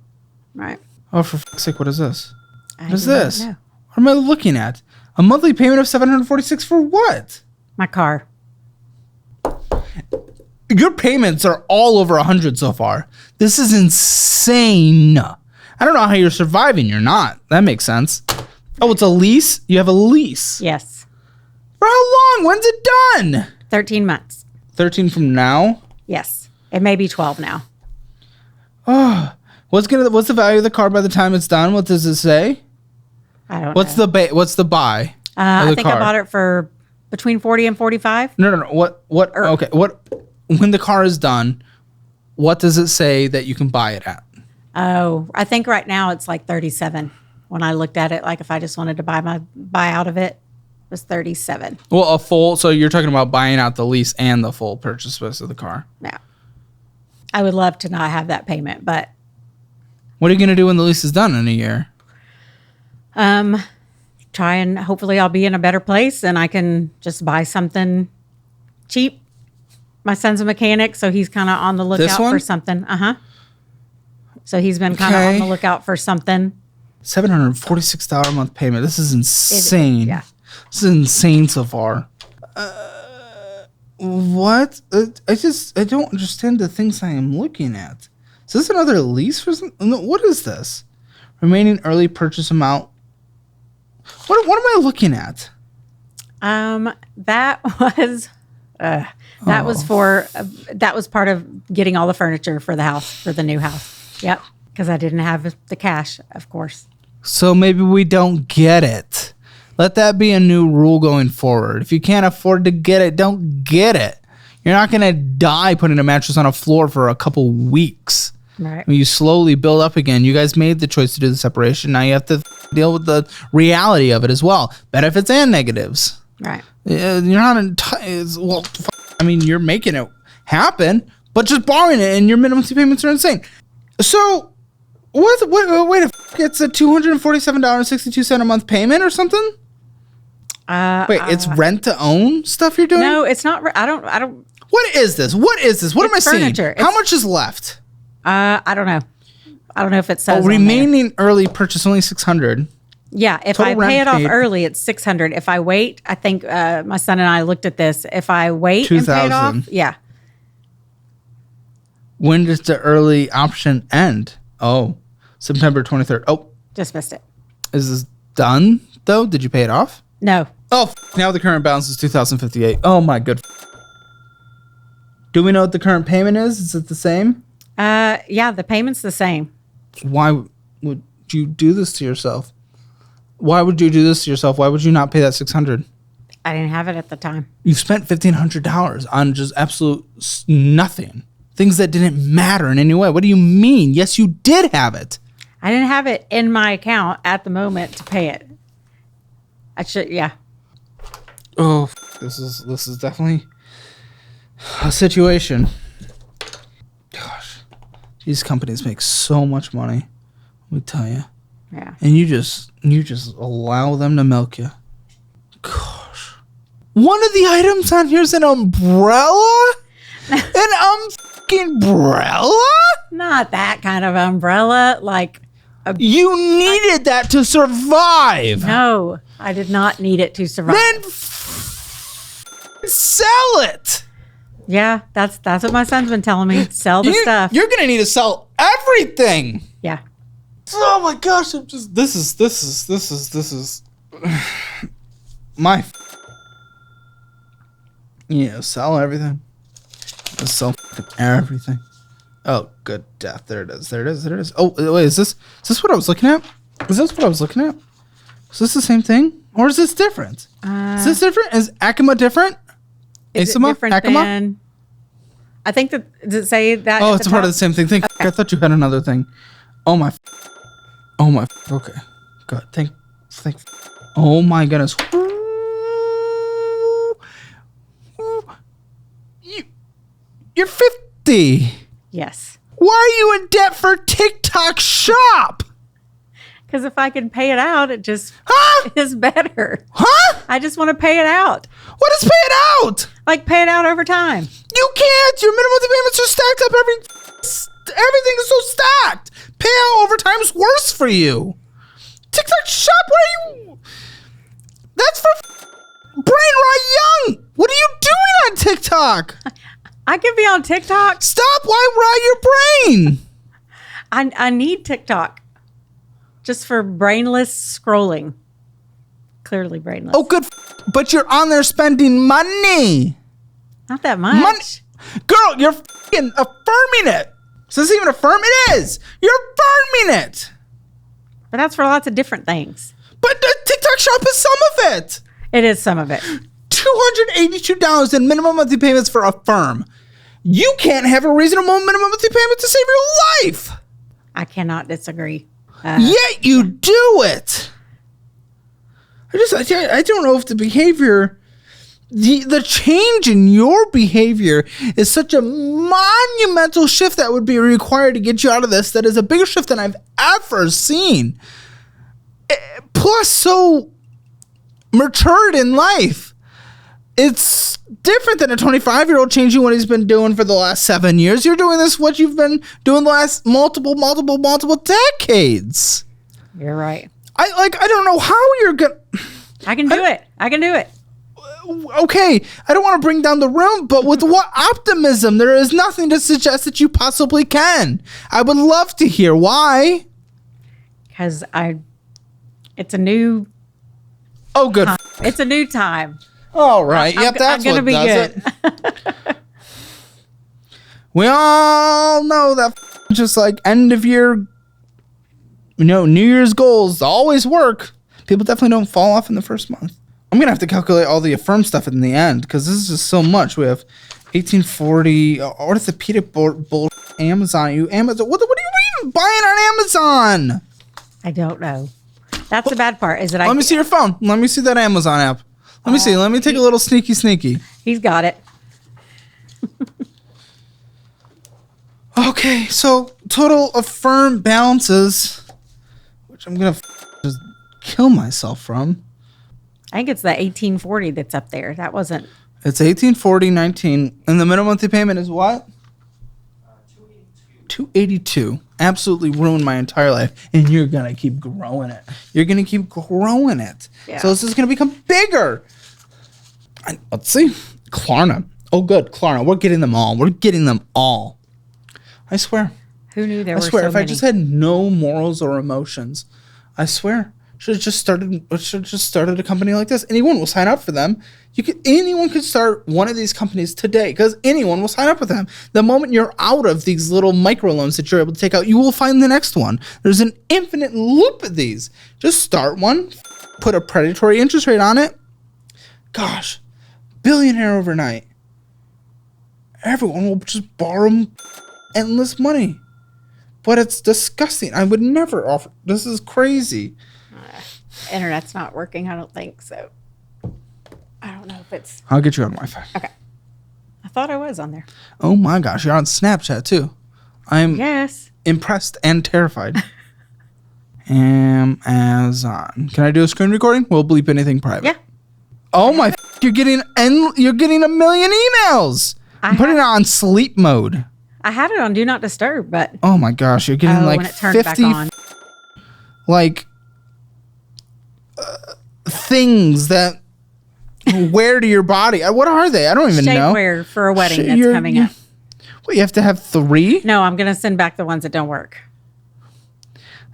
Oh, for fuck's sake, what is this? What is don't this? know. What am I looking at? A monthly payment of $746 for what? My car. Your payments are all over 100 so far. This is insane. I don't know how you're surviving. You're not. That makes sense. Oh, it's a lease? You have a lease? Yes. For how long? When's it done? 13 months. 13 from now? Yes. It may be 12 now. Oh, what's the value of the car by the time it's done? What does it say? I don't What's know. What's the buy? I think I bought it for between 40 and 45. No. Okay. When the car is done, what does it say that you can buy it at? Oh, I think right now it's like 37. When I looked at it, like if I just wanted to buy out of it, it was 37. Well, so you're talking about buying out the lease and the full purchase price of the car. Yeah. I would love to not have that payment, but. What are you going to do when the lease is done in a year? Try and hopefully I'll be in a better place and I can just buy something cheap. My son's a mechanic, so he's kind of on the lookout for something. So he's been kind of on the lookout for something. $746 a month payment. This is insane. Yeah. This is insane so far. What? I don't understand the things I am looking at. Is this another lease for some? No, what is this? Remaining early purchase amount. What am I looking at? That was part of getting all the furniture for the house, for the new house. Yep. Because I didn't have the cash, of course. So maybe we don't get it. Let that be a new rule going forward. If you can't afford to get it, don't get it. You're not going to die putting a mattress on a floor for a couple weeks. Right. When you slowly build up again, you guys made the choice to do the separation. Now you have to deal with the reality of it as well. Benefits and negatives. Right. You're not you're making it happen, but just borrowing it and your minimum payments are insane. So, wait it's a $247.62 a month payment or something? Wait, it's rent to own stuff you're doing? No, it's not. I don't. What is this? What am I furniture. seeing? How much is left? I don't know. I don't know if it says remaining early purchase only $600. Yeah, if Total I pay it off paid. early, it's $600. If I wait, I think my son and I looked at this. If I wait and pay it off, yeah. When does the early option end? Oh, September 23rd. Oh, just missed it. Is this done though? Did you pay it off? No. Oh, now the current balance is $2,058. Oh my good. Do we know what the current payment is? Is it the same? Yeah, the payment's the same. Why would you do this to yourself? Why would you do this to yourself? Why would you not pay that $600? I didn't have it at the time. You spent $1,500 on just absolute nothing. Things that didn't matter in any way. What do you mean? Yes, you did have it. I didn't have it in my account at the moment to pay it. I should, yeah. Oh, this is definitely a situation. Gosh, these companies make so much money. Let me tell you. Yeah. And you just allow them to milk you. Gosh. One of the items on here is an umbrella? An umbrella? Not that kind of umbrella. Like, You needed that to survive. No, I did not need it to survive. Then sell it. Yeah, that's what my son's been telling me. Sell the stuff. You're gonna need to sell everything. Yeah. Oh my gosh! This is my. Sell everything. Just sell everything. Oh, good death! There it is. Oh, wait, is this what I was looking at? Is this what I was looking at? Is this the same thing, or is this different? Is this different? Is Akima different? Is it different than? I think that does it say that? Oh, it's part of the same thing. Okay. I thought you had another thing. Oh my. Okay. Good. Thank. Oh my goodness. You're 50. Yes. Why are you in debt for TikTok Shop? Because if I can pay it out, it just is better. Huh? I just want to pay it out. What is pay it out? Like pay it out over time. You can't. Your minimum payments are stacked up. Everything is so stacked. Payout over time is worse for you. TikTok Shop, what are you? That's for brain rot young. What are you doing on TikTok? I could be on TikTok. Stop. Why rot your brain? I need TikTok just for brainless scrolling. Clearly brainless. Oh, good. But you're on there spending money. Not that much. Girl, you're affirming it. Is this even affirm? It is. You're affirming it. But that's for lots of different things. But the TikTok Shop is some of it. It is some of it. $282 in minimum monthly payments for Affirm. You can't have a reasonable minimum monthly payment to save your life. I cannot disagree. Yet you do it. I don't know if the behavior, the change in your behavior is such a monumental shift that would be required to get you out of this. That is a bigger shift than I've ever seen. Plus, so matured in life. It's different than a 25-year-old changing what he's been doing for the last 7 years. You're doing what you've been doing the last multiple decades. You're right. I don't know how you're gonna. I can do it. Okay, I don't want to bring down the room, but with what optimism? There is nothing to suggest that you possibly can. I would love to hear why. Because it's a new. Oh, good. It's a new time. All right. Yep, that's what does it. We all know that just like end of year, New Year's goals always work. People definitely don't fall off in the first month. I'm going to have to calculate all the Affirm stuff in the end because this is just so much. We have 1840 orthopedic bull Amazon. What are you even buying on Amazon? I don't know. That's the bad part. Is that Let me see your phone. Let me see that Amazon app. Let me see. Let me take a little sneaky. He's got it. Okay, so total Affirm balances, which I'm going to just kill myself from. I think it's the 1840 that's up there. That wasn't. It's 1840.19, and the minimum monthly payment is what? 282. Absolutely ruined my entire life, and you're gonna keep growing it. Yeah. So this is gonna become bigger. Let's see, Klarna. Oh, good, Klarna. We're getting them all. I swear. Who knew there were so many? If I just had no morals or emotions, I swear. Should have just started a company like this. Anyone will sign up for them. Anyone could start one of these companies today because anyone will sign up with them. The moment you're out of these little microloans that you're able to take out, you will find the next one. There's an infinite loop of these. Just start one, put a predatory interest rate on it. Gosh, billionaire overnight. Everyone will just borrow endless money. But it's disgusting. I would never offer. This is crazy. Internet's not working, I don't think so. I don't know if it's. I'll get you on Wi-Fi. Okay. I thought I was on there. Oh my gosh, you're on Snapchat too. I'm impressed and terrified. Amazon. Can I do a screen recording? We'll bleep anything private. Yeah. Oh my! You're getting a million emails. I'm putting it on sleep mode. I had it on Do Not Disturb, but oh my gosh, you're getting like when it turned 50 back on. like things that wear to your body. What are they? I don't even know. Shapewear for a wedding that's coming up. What, you have to have 3? No, I'm going to send back the ones that don't work.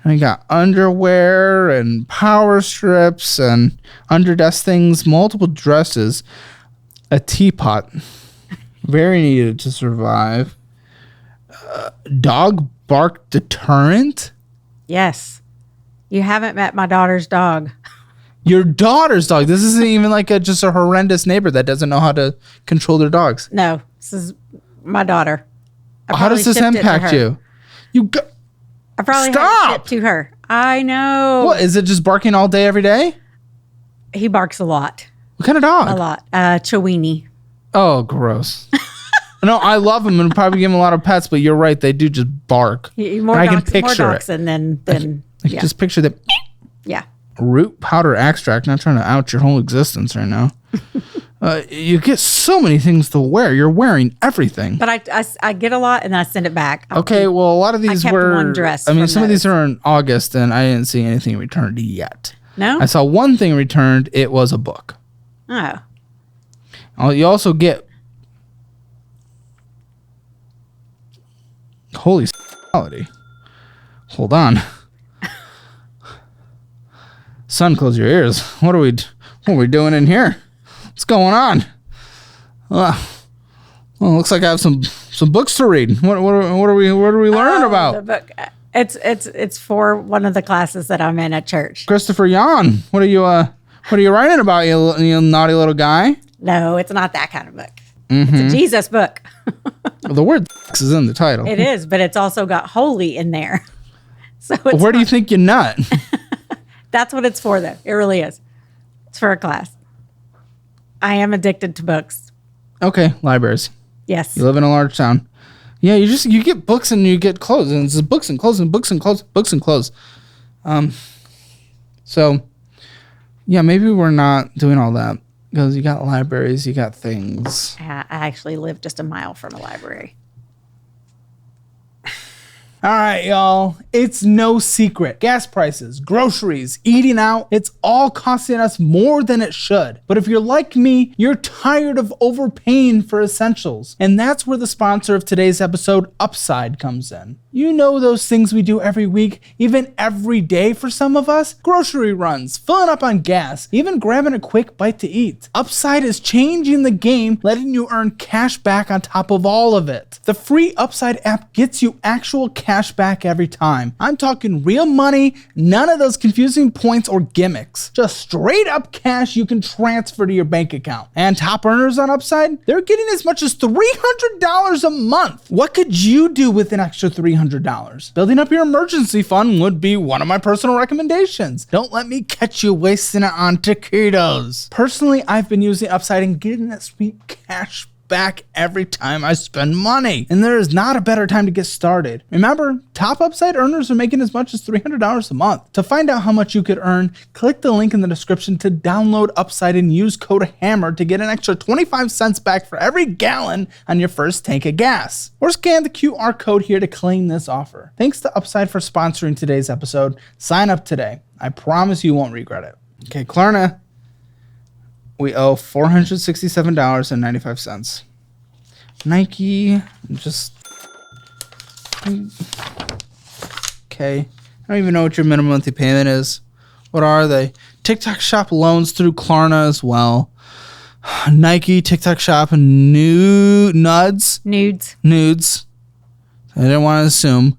And we got underwear and power strips and underdesk things, multiple dresses, a teapot, very needed to survive, dog bark deterrent. Yes. You haven't met my daughter's dog. Your daughter's dog. This isn't even like just a horrendous neighbor that doesn't know how to control their dogs. No, this is my daughter. How does this impact you? I probably have it shipped to her. I know. What, is it just barking all day, every day? He barks a lot. What kind of dog? A lot. Chiweenie. Oh, gross. No, I love them and probably give them a lot of pets, but you're right. They do just bark. More dachshund than yeah. Just picture that. Yeah. Root powder extract. Not trying to out your whole existence right now. You get so many things to wear. You're wearing everything. But I get a lot and then I send it back. Okay, well, a lot of these were. one dress. I mean, some of these are in August, and I didn't see anything returned yet. No? I saw one thing returned. It was a book. Oh. You also get. Holy quality. Hold on. Son, close your ears. What are we doing in here? What's going on? Well, looks like I have some books to read. What are we learning about? The book. It's for one of the classes that I'm in at church. Christopher Yon. What are you writing about, you naughty little guy? No, it's not that kind of book. Mm-hmm. It's a Jesus book. The word is in the title. It is, but it's also got holy in there. So where do you think you nut? That's what it's for, though. It really is. It's for a class. I am addicted to books. Okay, libraries. Yes. You live in a large town. Yeah, you get books and you get clothes, and it's just books and clothes and books and clothes, books and clothes. So, yeah, maybe we're not doing all that because you got libraries, you got things. I actually live just a mile from a library. All right, y'all. It's no secret. Gas prices, groceries, eating out, it's all costing us more than it should. But if you're like me, you're tired of overpaying for essentials. And that's where the sponsor of today's episode, Upside, comes in. You know those things we do every week, even every day for some of us? Grocery runs, filling up on gas, even grabbing a quick bite to eat. Upside is changing the game, letting you earn cash back on top of all of it. The free Upside app gets you actual cash back every time. I'm talking real money, none of those confusing points or gimmicks. Just straight up cash you can transfer to your bank account. And top earners on Upside, they're getting as much as $300 a month. What could you do with an extra $300? Building up your emergency fund would be one of my personal recommendations. Don't let me catch you wasting it on taquitos. Personally, I've been using Upside and getting that sweet cash back every time I spend money. And there is not a better time to get started. Remember, top Upside earners are making as much as $300 a month. To find out how much you could earn, click the link in the description to download Upside and use code HAMMER to get an extra 25 cents back for every gallon on your first tank of gas. Or scan the QR code here to claim this offer. Thanks to Upside for sponsoring today's episode. Sign up today. I promise you won't regret it. Okay, Klarna. We owe $467.95. Nike, just... Okay. I don't even know what your minimum monthly payment is. What are they? TikTok Shop loans through Klarna as well. Nike, TikTok Shop, Nudes. I didn't want to assume.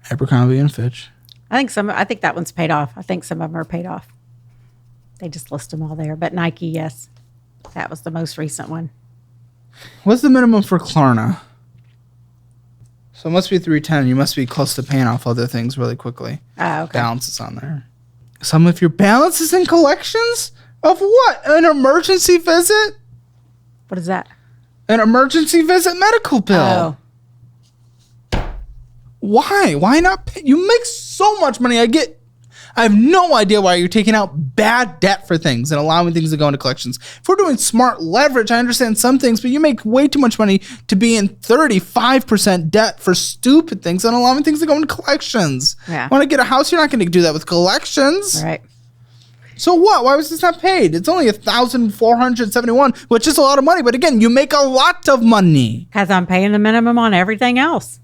Abercrombie and Fitch. I think that one's paid off. I think some of them are paid off. They just list them all there. But Nike, yes. That was the most recent one. What's the minimum for Klarna? So it must be 310. You must be close to paying off other things really quickly. Oh, okay. Balance is on there. Some of your balances and collections? Of what? An emergency visit? What is that? An emergency visit medical bill. Oh. Why? Why not pay? You make so much money. I get I have no idea why you're taking out bad debt for things and allowing things to go into collections. If we're doing smart leverage, I understand some things, but you make way too much money to be in 35% debt for stupid things and allowing things to go into collections. Yeah. Want to get a house? You're not going to do that with collections. Right. So what? Why was this not paid? It's only $1,471, which is a lot of money. But again, you make a lot of money. Because I'm paying the minimum on everything else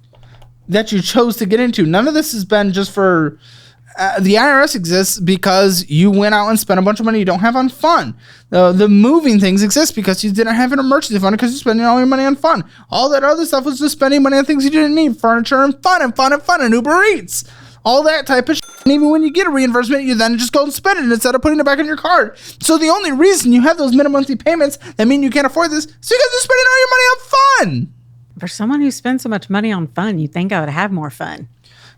That you chose to get into. None of this has been just for... the IRS exists because you went out and spent a bunch of money you don't have on fun. The moving things exist because you didn't have an emergency fund because you're spending all your money on fun. All that other stuff was just spending money on things you didn't need. Furniture and fun and fun and fun and Uber Eats. All that type of shit. And even when you get a reimbursement, you then just go and spend it instead of putting it back on your card. So the only reason you have those minimum monthly payments that mean you can't afford this is because you're spending all your money on fun. For someone who spends so much money on fun, you'd think I would have more fun.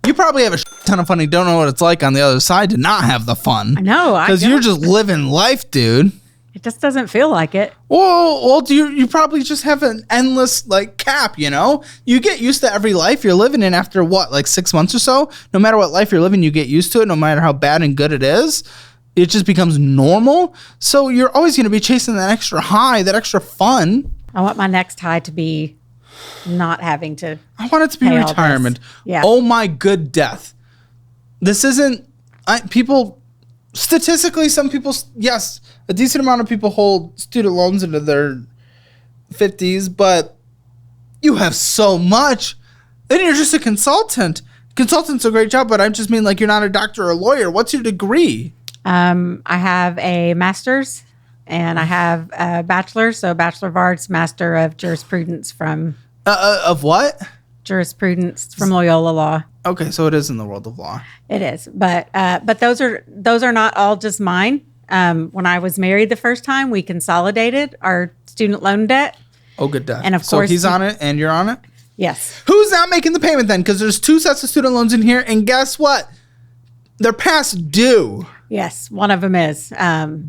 You probably have a ton of fun and don't know what it's like on the other side to not have the fun. I know. Because you're just living life, dude. It just doesn't feel like it. Well, you probably just have an endless cap, You get used to every life you're living in after 6 months or so? No matter what life you're living, you get used to it, no matter how bad and good it is. It just becomes normal. So you're always going to be chasing that extra high, that extra fun. I want my next high to be not having to. I want it to be retirement. Yeah. Oh my good death. This isn't statistically, some people, yes, a decent amount of people hold student loans into their 50s, but you have so much. Then you're just a consultant. Consultant's a great job, but I just mean you're not a doctor or a lawyer. What's your degree? I have a master's and I have a bachelor's. So Bachelor of Arts, Master of Jurisprudence from... of what? Jurisprudence from Loyola Law. Okay, so it is in the world of law. It is, but those are not all just mine. When I was married the first time, we consolidated our student loan debt. Oh, good death. And of course, so he's on it and you're on it? Yes. Who's not making the payment then? Because there's 2 sets of student loans in here, and guess what? They're past due. Yes, one of them is.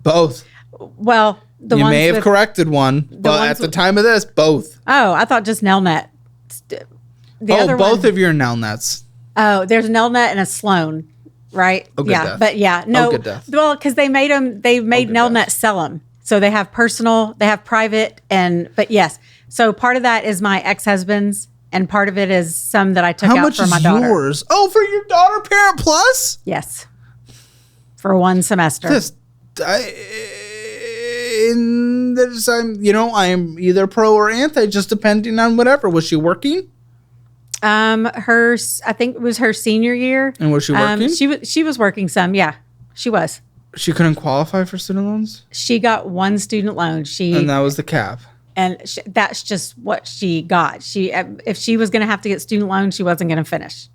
Both. Well, you may have corrected one, but at the time of this, both. Oh, I thought just Nelnet. Both of your Nelnets. Oh, there's a Nelnet and a Sloan, right? Oh, good death. But yeah, no. Oh, good death. Well, because they made Nelnet death. Sell them. So they have personal, they have private, but yes. So part of that is my ex-husband's, and part of it is some that I took out for my daughter. How much is yours? Oh, for your daughter, Parent Plus? Yes. For one semester. I'm either pro or anti, just depending on whatever. Was she working? I think it was her senior year. And was she working? She was working some. Yeah, she was. She couldn't qualify for student loans? She got one student loan. And that was the cap. And that's just what she got. If she was going to have to get student loans, she wasn't going to finish.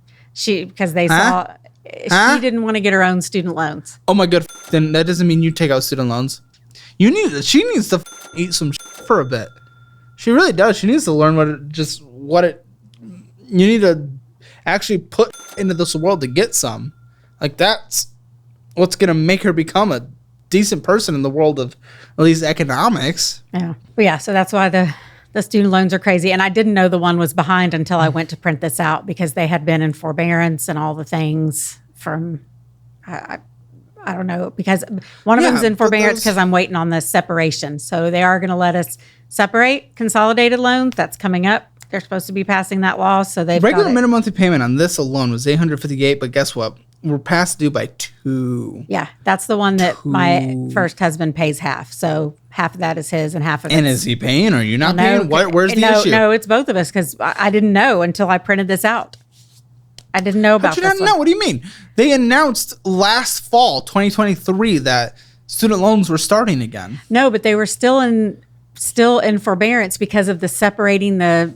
Because they saw she didn't want to get her own student loans. Oh my god! Then that doesn't mean you take out student loans. She needs to eat some for a bit. She really does. She needs to learn you need to actually put into this world to get some. That's what's going to make her become a decent person in the world of at least economics. Yeah. But yeah, so that's why the student loans are crazy. And I didn't know the one was behind until I went to print this out because they had been in forbearance and all the things from, I don't know, because one of them's in forbearance because I'm waiting on the separation. So they are going to let us separate consolidated loans. That's coming up. They're supposed to be passing that law. So they've regular minimum monthly payment on this alone was $858, but guess what? We're past due by 2. Yeah, that's the one that my first husband pays half. So half of that is his and half of it. And is he paying or are you not paying? Where's the issue? No, it's both of us because I didn't know until I printed this out. I didn't know about this. How'd you not know? What do you mean? They announced last fall, 2023, that student loans were starting again. No, but they were still in forbearance because of the separating the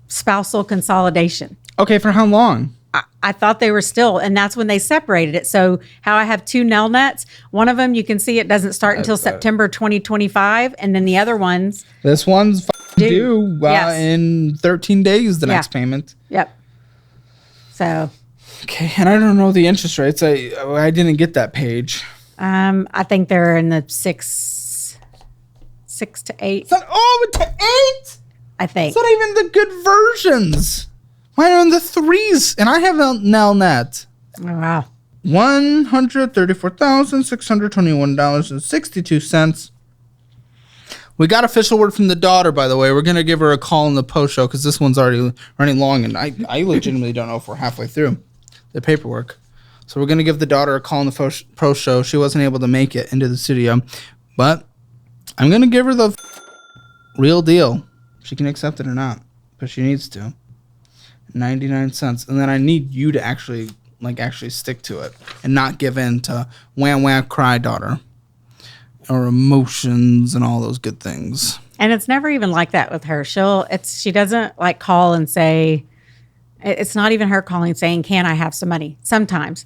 spousal consolidation. Okay, for how long? I thought they were still, and that's when they separated it. So how I have 2 Nelnets, one of them you can see it doesn't start until September 2025, and then the other ones. This one's due in 13 days, the next payment. Yep. So. Okay, and I don't know the interest rates. I didn't get that page. I think they're in the 6 to 8. It's not, to 8? I think. It's not even the good versions. Mine are in the 3s, and I have Nelnet. Oh, wow. $134,621.62. We got official word from the daughter, by the way. We're going to give her a call in the post show because this one's already running long, and I legitimately don't know if we're halfway through the paperwork. So we're going to give the daughter a call in the post show. She wasn't able to make it into the studio, but I'm going to give her the real deal. She can accept it or not, but she needs to. 99 cents. And then I need you to actually stick to it and not give in to wham cry daughter or emotions and all those good things. And it's never even like that with her. She doesn't like call and say, it's not even her calling saying, can I have some money? Sometimes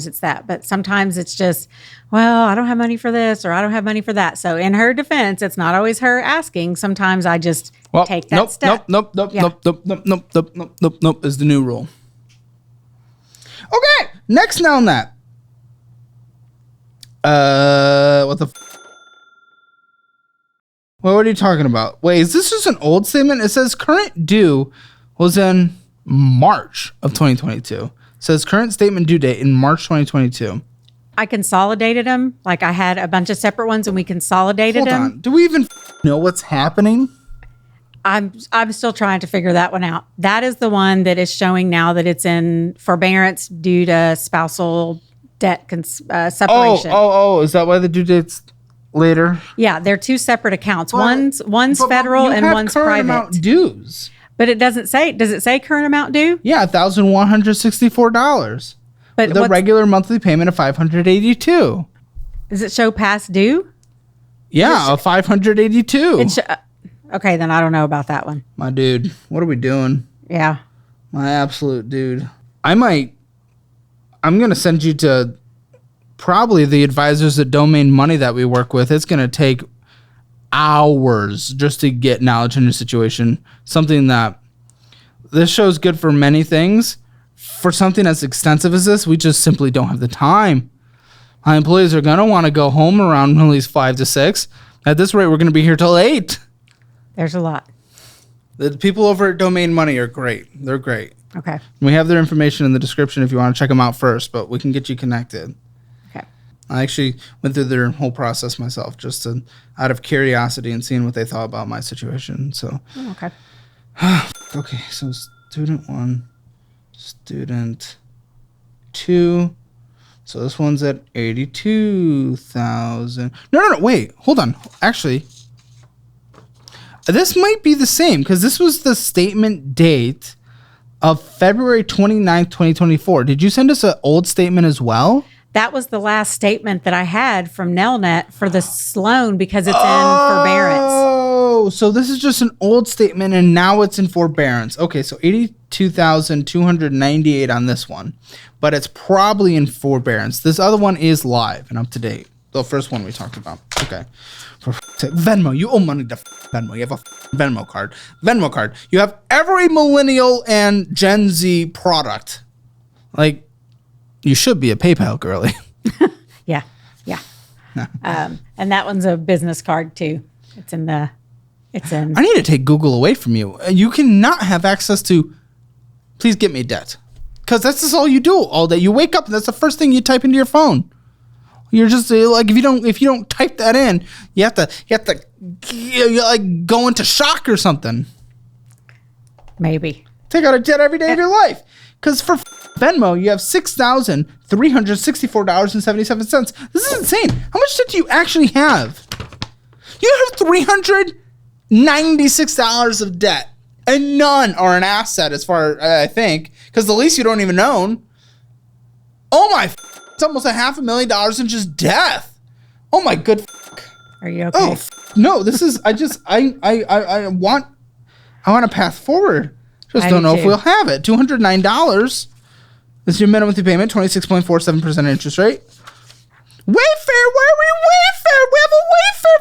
it's that, but sometimes it's just, well, I don't have money for this or I don't have money for that. So in her defense, it's not always her asking. Sometimes I just take that step. Nope is the new rule. Okay, next now on that. What are you talking about? Wait, is this just an old statement? It says current due was in March of 2022. It says current statement due date in March 2022. I consolidated them. Like I had a bunch of separate ones and we consolidated them. Hold on. Do we even know what's happening? I'm still trying to figure that one out. That is the one that is showing now that it's in forbearance due to spousal debt separation. Oh, is that why the due date's later? Yeah, they're two separate accounts. One's federal and one's private. Amount dues. But it doesn't say. Does it say current amount due? Yeah, $1,164. But the regular monthly payment of $582. Does it show past due? Yeah, of $582. Okay, then I don't know about that one. My dude, what are we doing? Yeah. My absolute dude. I'm going to send you to probably the advisors at Domain Money that we work with. It's going to take hours just to get knowledge in your situation. Something that this show is good for many things. For something as extensive as this, we just simply don't have the time. My employees are going to want to go home around at least 5 to 6. At this rate, we're going to be here till 8. There's a lot. The people over at Domain Money are great. They're great. Okay. We have their information in the description if you want to check them out first, but we can get you connected. Okay. I actually went through their whole process myself just out of curiosity and seeing what they thought about my situation. So. Okay. Okay, so student 1, student 2. So this one's at 82,000. No, wait, hold on. Actually, this might be the same because this was the statement date of February 29th, 2024. Did you send us an old statement as well? That was the last statement that I had from Nelnet for this loan because it's in forbearance. Oh, so this is just an old statement and now it's in forbearance. Okay, so 82,298 on this one, but it's probably in forbearance. This other one is live and up to date. The first one we talked about. Okay. For Venmo, you owe money to Venmo. You have a Venmo card. Venmo card. You have every millennial and Gen Z product. Like, you should be a PayPal girly. Yeah. And that one's a business card too. It's in. I need to take Google away from you. You cannot have access to, please get me debt. Because that's just all you do all day. You wake up and that's the first thing you type into your phone. You're just like, if you don't type that in, you have to like go into shock or something. Maybe. Take out a debt every day of your life. Because for Venmo, you have $6,364.77. This is insane. How much debt do you actually have? You have $396 of debt. And none are an asset as far as I think. Because the lease you don't even own. Oh my, it's almost $500,000 in just death. Oh my good. Are you okay? Oh no, this is, I want a path forward. Just don't know if we'll have it. $209 is your minimum payment, 26.47% interest rate. Wayfair, where are we? Wayfair, we have a Wayfair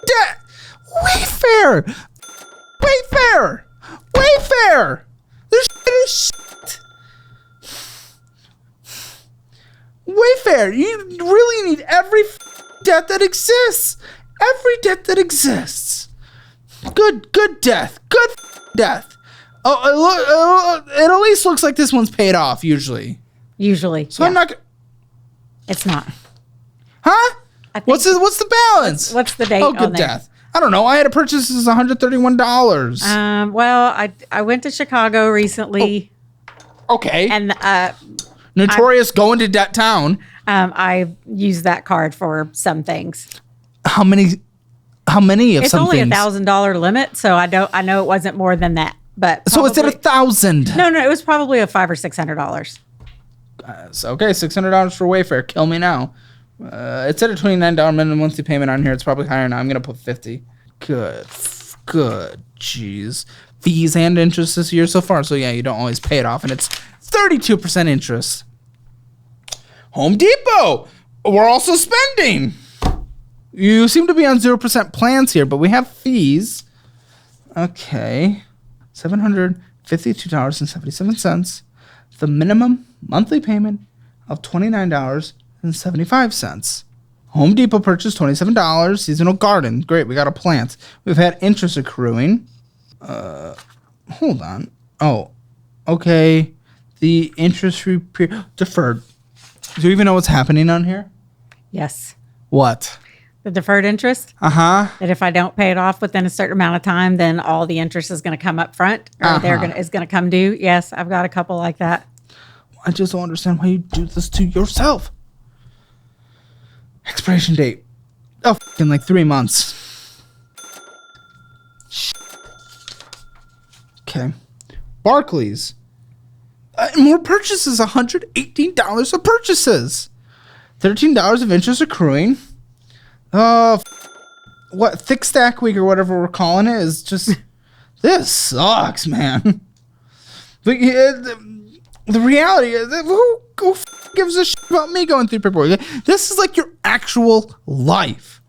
debt. Wayfair. This shit is shit. Wayfair, you really need every debt that exists. Every debt that exists. Good death. Good death. Oh, it at least looks like this one's paid off, usually. Usually. So yeah. It's not. Huh? I think What's the balance? What's the date Oh, on good there? death. I don't know. I had a purchase as $131. Well, I went to Chicago recently, Okay. and Notorious going to debt town. I used that card for some things. How many of It's some only things? $1,000 limit, so I know it wasn't more than that. But So it's at probably- 1,000. No, it was probably a $500 or $600. Okay, $600 for Wayfair. Kill me now. It's at a $29 minimum monthly payment on here. It's probably higher now. I'm gonna put 50. Good. Jeez. Fees and interest this year so far. So yeah, you don't always pay it off, and it's 32% interest. Home Depot. We're also spending. You seem to be on 0% plans here, but we have fees. Okay, $752.77. The minimum monthly payment of $29.75. Home Depot purchased $27. Seasonal garden. Great, we got a plant. We've had interest accruing. Hold on. Oh, okay. The interest-free period deferred. Do you even know what's happening on here? Yes. What? The deferred interest, Uh-huh. that if I don't pay it off within a certain amount of time, then all the interest is going to come up front, or is going to come due. Yes, I've got a couple like that. I just don't understand why you do this to yourself. Expiration date. Oh, in like 3 months. Okay. Barclays. More purchases. $118 of purchases. $13 of interest accruing. What thick stack week or whatever we're calling it is just. This sucks, man. But the reality is that who gives a shit about me going through paperwork? This is like your actual life.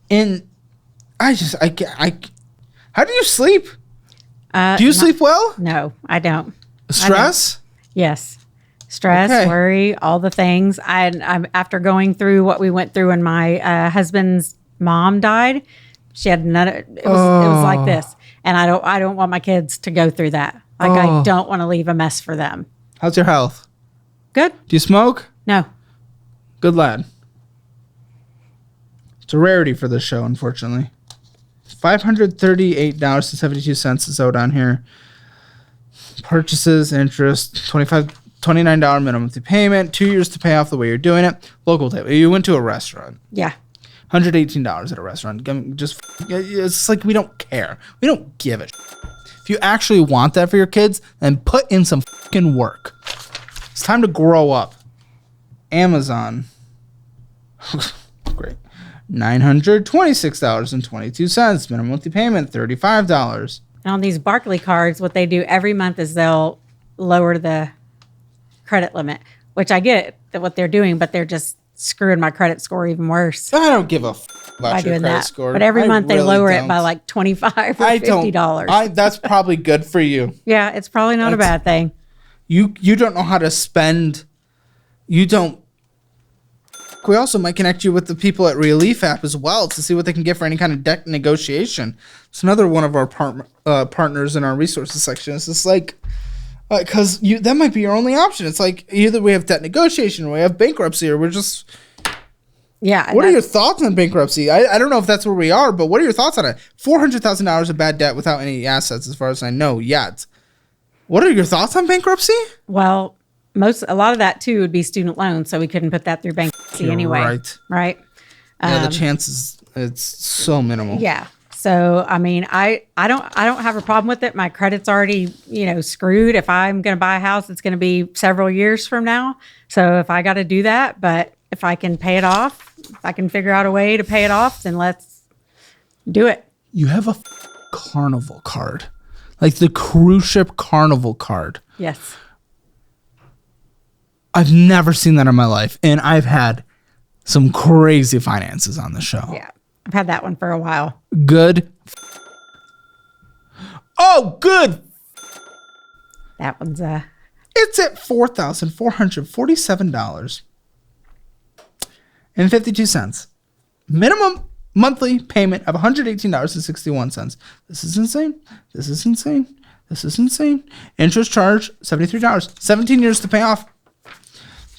And how do you sleep? Do you sleep well? No, I don't. Stress? Yes. Stress, Okay. worry, all the things. I'm after going through what we went through when my husband's mom died. She had none. It was like this, and I don't want my kids to go through that. Like I don't want to leave a mess for them. How's your health? Good. Do you smoke? No. Good lad. It's a rarity for this show, unfortunately. $538.72 is owed on here. Purchases, interest, $29 minimum monthly payment, 2 years to pay off the way you're doing it. Local table. You went to a restaurant. Yeah. $118 at a restaurant. It's like we don't care. We don't give a shit. If you actually want that for your kids, then put in some fucking work. It's time to grow up. Amazon. Great. $926.22. Minimum monthly payment, $35. And on these Barclay cards, what they do every month is they'll lower the credit limit, which I get that what they're doing, but they're just screwing my credit score even worse I don't give a about by your doing credit that. score. But every I month they really lower don't. it by like $25 or $50. That's probably good for you. Yeah, it's probably not a bad thing. You don't know how to spend. You don't. We also might connect you with the people at Relief app as well to see what they can get for any kind of debt negotiation. It's another one of our partners in our resources section. It's just like, because that might be your only option. It's like either we have debt negotiation or we have bankruptcy or we're just. Yeah. What are your thoughts on bankruptcy? I don't know if that's where we are, but what are your thoughts on it? $400,000 of bad debt without any assets, as far as I know yet. What are your thoughts on bankruptcy? Well, a lot of that too would be student loans, so we couldn't put that through bankruptcy anyway. Right. Right. Yeah, the chances, it's so minimal. Yeah. So I mean, I don't have a problem with it. My credit's already, screwed. If I'm going to buy a house, it's going to be several years from now. So if I got to do that, but if I can pay it off, if I can figure out a way to pay it off, then let's do it. You have a Carnival card, like the cruise ship Carnival card. Yes. I've never seen that in my life, and I've had some crazy finances on the show. Yeah. I've had that one for a while. Good. Oh, good. That one's It's at $4,447.52. Minimum monthly payment of $118.61. This is insane. This is insane. This is insane. Interest charge, $73. 17 years to pay off.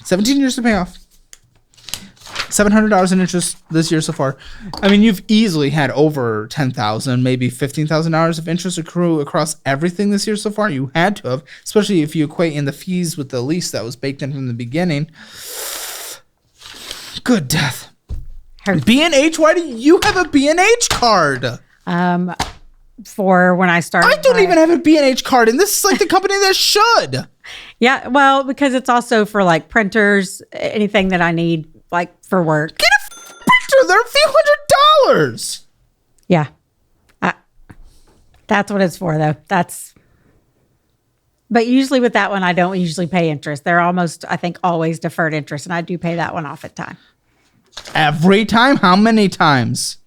17 years to pay off. $700 in interest this year so far. I mean, you've easily had over $10,000, maybe $15,000 of interest accrue across everything this year so far. You had to have, especially if you equate in the fees with the lease that was baked in from the beginning. Good death. B&H, why do you have a B&H card? For when I started. I don't even have a B&H card, and this is like the company that should. Yeah, well, because it's also for like printers, anything that I need like for work. Get a printer. They're a few $100. Yeah. That's what it's for, though. But usually with that one, I don't usually pay interest. They're almost, I think, always deferred interest, and I do pay that one off at time. Every time? How many times?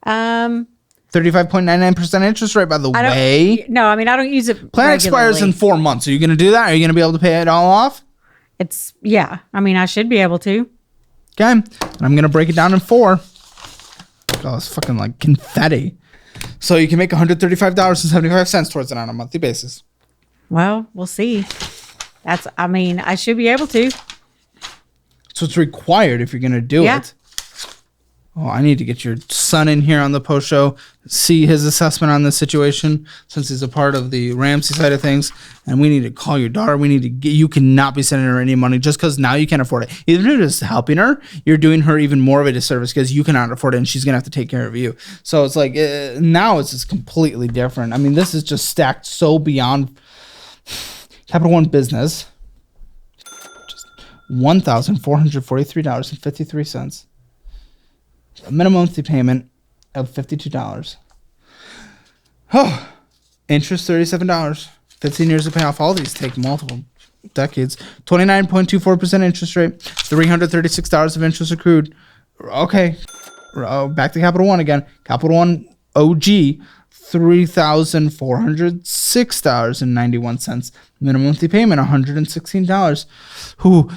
35.99% interest rate, by the way. No, I mean, I don't use it. Plan expires in 4 months. Are you going to do that? Are you going to be able to pay it all off? Yeah. I mean, I should be able to. Okay. And I'm going to break it down in 4. Oh, it's fucking like confetti. So you can make $135.75 towards it on a monthly basis. Well, we'll see. I should be able to. So it's required if you're going to do it. Oh, I need to get your son in here on the post show, see his assessment on this situation since he's a part of the Ramsey side of things. And we need to call your daughter. We need to you cannot be sending her any money just because now you can't afford it. Even if you're just helping her, you're doing her even more of a disservice because you cannot afford it and she's going to have to take care of you. So it's like now it's just completely different. I mean, this is just stacked so beyond Capital One business. Just $1,443.53. A minimum monthly payment of $52. Oh, interest $37. 15 years to pay off. All these take multiple decades. 29.24% interest rate. $336 of interest accrued. Okay. Back to Capital One again. Capital One OG. $3,406.91. Minimum monthly payment $116. Who,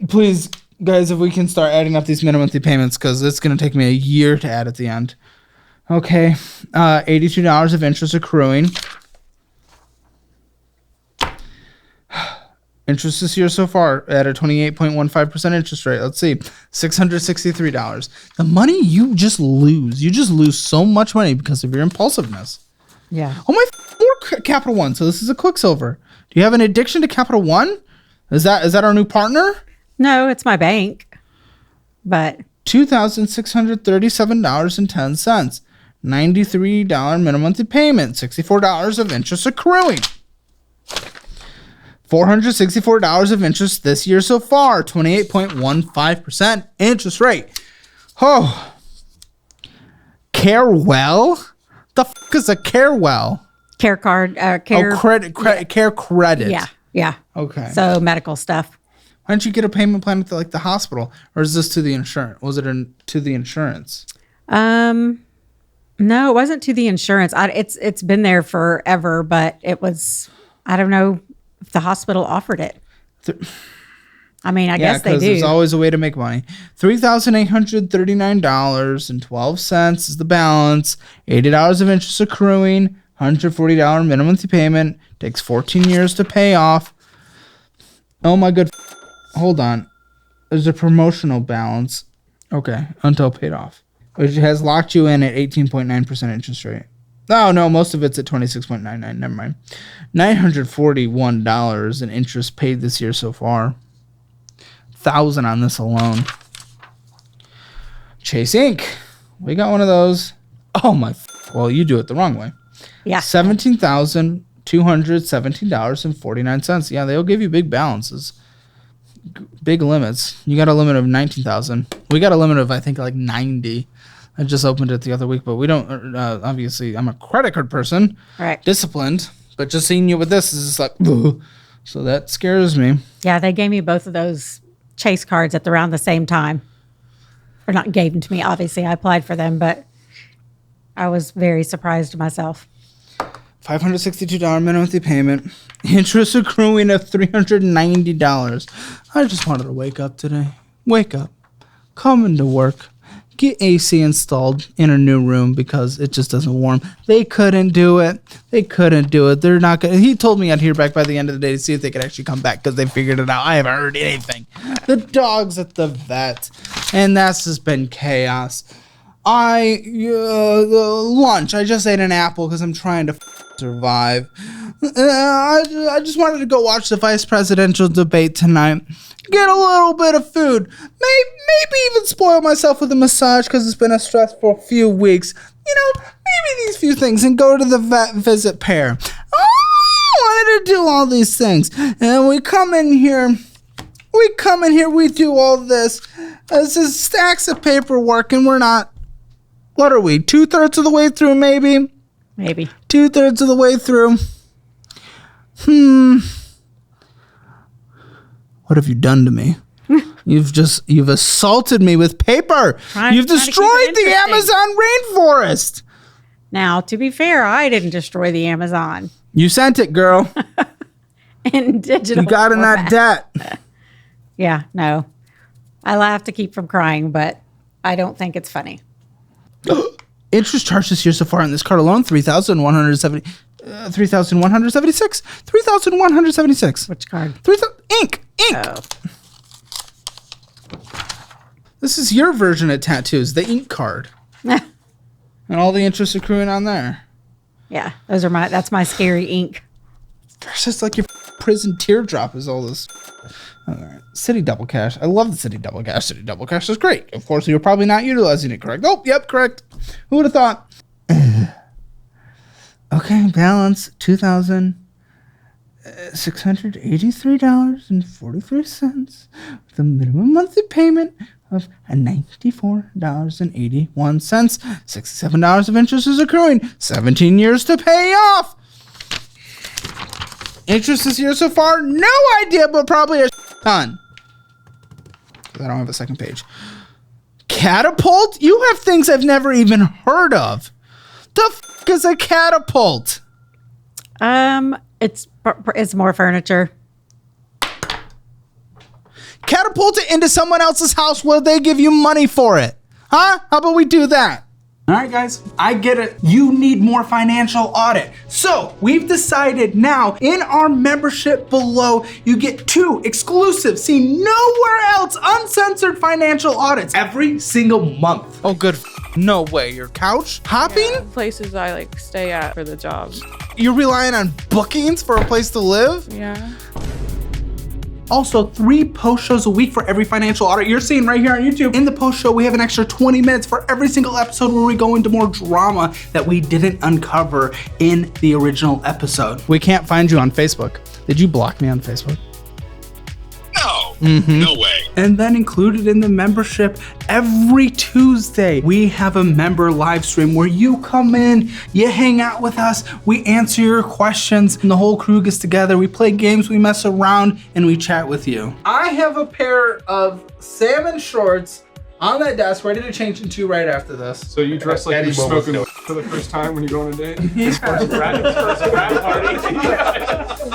please, guys, if we can start adding up these minimum monthly payments, because it's going to take me a year to add at the end. Okay, $82 of interest accruing. Interest this year so far at a 28.15% interest rate. Let's see, $663. The money you just lose. You just lose so much money because of your impulsiveness. Yeah. Oh my, more Capital One. So this is a Quicksilver. Do you have an addiction to Capital One? Is that our new partner? No, it's my bank. But $2,637.10. $93 minimum monthly payment. $64 of interest accruing. $464 of interest this year so far. 28.15% interest rate. Oh. Carewell? The fuck is a Carewell? Care card. Care credit. Yeah. Okay. So medical stuff. Why don't you get a payment plan at the hospital? Or is this to the insurance? Was it to the insurance? No, it wasn't to the insurance. It's been there forever, but it was, I don't know if the hospital offered it. I mean, I guess they do. There's always a way to make money. $3,839.12 is the balance. $80 of interest accruing. $140 minimum monthly payment. Takes 14 years to pay off. Oh my good. Hold on. There's a promotional balance. Okay, until paid off. Which has locked you in at 18.9% interest rate. Oh, no, most of it's at 26.99. Never mind. $941 in interest paid this year so far. $1,000 on this alone. Chase Inc. We got one of those. Oh, my. Well, you do it the wrong way. Yeah. $17,217.49. Yeah, they'll give you big balances. Big limits. You got a limit of 19,000. We got a limit of, I think, like 90. I just opened it the other week, but we don't, obviously, I'm a credit card person. Right. Disciplined. But just seeing you with this is just like, ugh. So that scares me. Yeah, they gave me both of those Chase cards at around the same time. Or not gave them to me, obviously. I applied for them, but I was very surprised myself. $562 minimum monthly payment. Interest accruing of $390. I just wanted to wake up today. Wake up. Come into work. Get AC installed in a new room because it just doesn't warm. They couldn't do it. They're not going to. He told me I'd hear back by the end of the day to see if they could actually come back because they figured it out. I haven't heard anything. The dog's at the vet. And that's just been chaos. Lunch. I just ate an apple because I'm trying to survive. I just wanted to go watch the vice presidential debate tonight. Get a little bit of food. Maybe even spoil myself with a massage because it's been a stressful few weeks. You know, maybe these few things and go to the vet, visit Pear. I wanted to do all these things. And we come in here, we do all this. This is stacks of paperwork and we're not, what are we, 2/3 of the way through maybe? Maybe. 2/3 of the way through. What have you done to me? You've assaulted me with paper. You've destroyed the Amazon rainforest. Now, to be fair, I didn't destroy the Amazon. You sent it, girl. In digital. You got in that debt. Yeah, no. I laugh to keep from crying, but I don't think it's funny. Interest charged this year so far on this card alone, $3,176. Which card? Ink. Oh. This is your version of tattoos, the ink card. And all the interest accruing on there. Yeah, that's my scary ink. It's just like your prison teardrop is all this. All right. City double cash. I love the city double cash. City double cash is great. Of course, you're probably not utilizing it correct. Oh, yep, correct. Who would have thought? Okay, balance $2,683.43 with a minimum monthly payment of $94.81. $67 of interest is accruing. 17 years to pay off. Interest this year so far? No idea, but probably a ton. I don't have a second page. Catapult? You have things I've never even heard of. The f is a catapult? It's more furniture. Catapult it into someone else's house where they give you money for it. Huh? How about we do that? All right, guys, I get it. You need more financial audit. So we've decided now in our membership below, you get 2 exclusive, see nowhere else, uncensored financial audits every single month. Oh, good. No way. Your couch hopping? Yeah, places I like stay at for the job. You're relying on bookings for a place to live? Yeah. Also, 3 post shows a week for every financial audit you're seeing right here on YouTube. In the post show, we have an extra 20 minutes for every single episode where we go into more drama that we didn't uncover in the original episode. We can't find you on Facebook. Did you block me on Facebook? No, no way. And then included in the membership, every Tuesday, we have a member live stream where you come in, you hang out with us, we answer your questions, and the whole crew gets together. We play games, we mess around, and we chat with you. I have a pair of salmon shorts on that desk, ready to change into right after this. So you dress like you're smoking for the first time when you go on a date?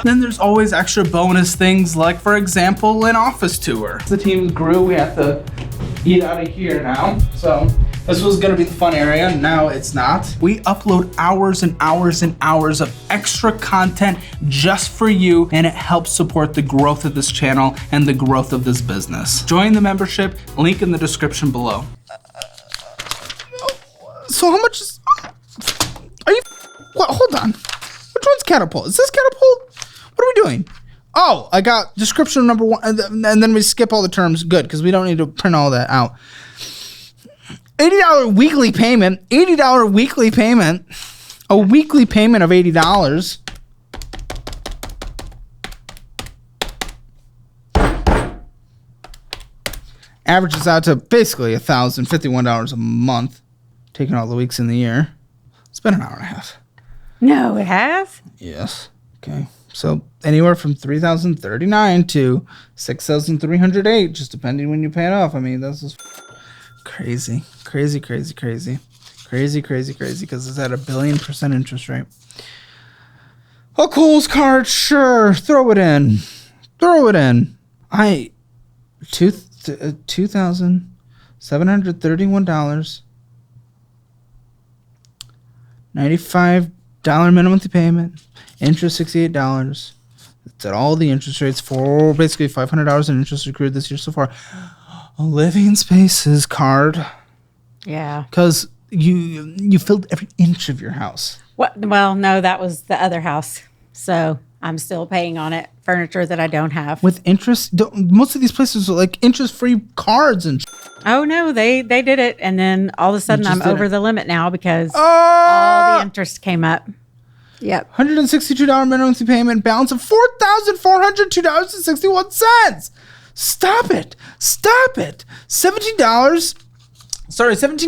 Then there's always extra bonus things, like, for example, an office tour. The team grew, we have to eat out of here now. So this was gonna be the fun area, now it's not. We upload hours and hours and hours of extra content just for you, and it helps support the growth of this channel and the growth of this business. Join the membership, link in the description below. So how much is, are you, what, hold on. Which one's catapult? Is this catapult? What are we doing? Oh, I got description number 1, and then we skip all the terms. Good, because we don't need to print all that out. $80 weekly payment. $80 weekly payment. A weekly payment of $80. Averages out to basically $1,051 a month, taking all the weeks in the year. It's been an hour and a half. No, it has? Yes. Okay. So anywhere from $3,039 to $6,308, just depending when you pay it off. I mean, that's just crazy, crazy, crazy, crazy, crazy, crazy, crazy, because it's at 1,000,000,000% interest rate. A Kohl's card, sure, throw it in, throw it in. $2,731, $95 minimum monthly payment. Interest $68. That's at all the interest rates for basically $500 in interest accrued this year so far. a living spaces card. Yeah. Because you filled every inch of your house. Well, no, that was the other house. So I'm still paying on it. Furniture that I don't have. With interest? Most of these places are like interest-free cards and Oh, no, they did it. And then all of a sudden I'm over the limit now because all the interest came up. Yep. $162 minimum monthly payment, balance of $4,402.61. Stop it. 17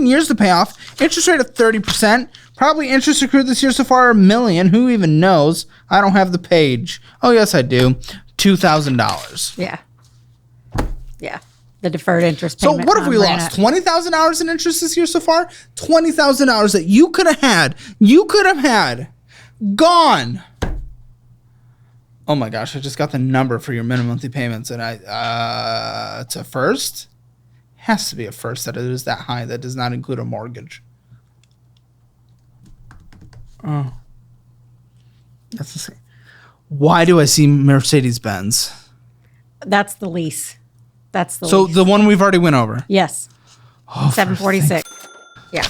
years to pay off. Interest rate of 30%. Probably interest accrued this year so far, $1 million. Who even knows? I don't have the page. Oh, yes, I do. $2,000. Yeah. Yeah. The deferred interest So payment. what if we lost $20,000 in interest this year so far? $20,000 that you could have had gone. Oh my gosh, I just got the number for your minimum monthly payments, and it's a first. Has to be a first that it is that high. That does not include a mortgage. Oh, that's insane. Why do I see Mercedes-Benz? That's the lease. So the one we've already went over. Yes. Oh, 746. Yeah.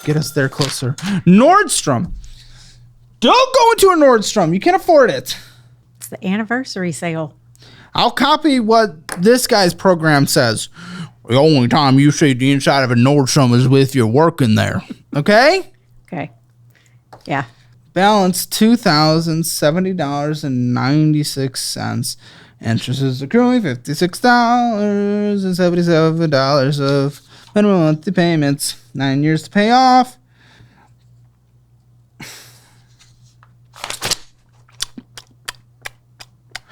Get us there closer. Nordstrom. Don't go into a Nordstrom. You can't afford it. It's the anniversary sale. I'll copy what this guy's program says. The only time you see the inside of a Nordstrom is with you working there. Okay? Okay. Yeah. Balance $2,070.96. Interest is accruing $56.77 of minimum monthly payments. 9 years to pay off.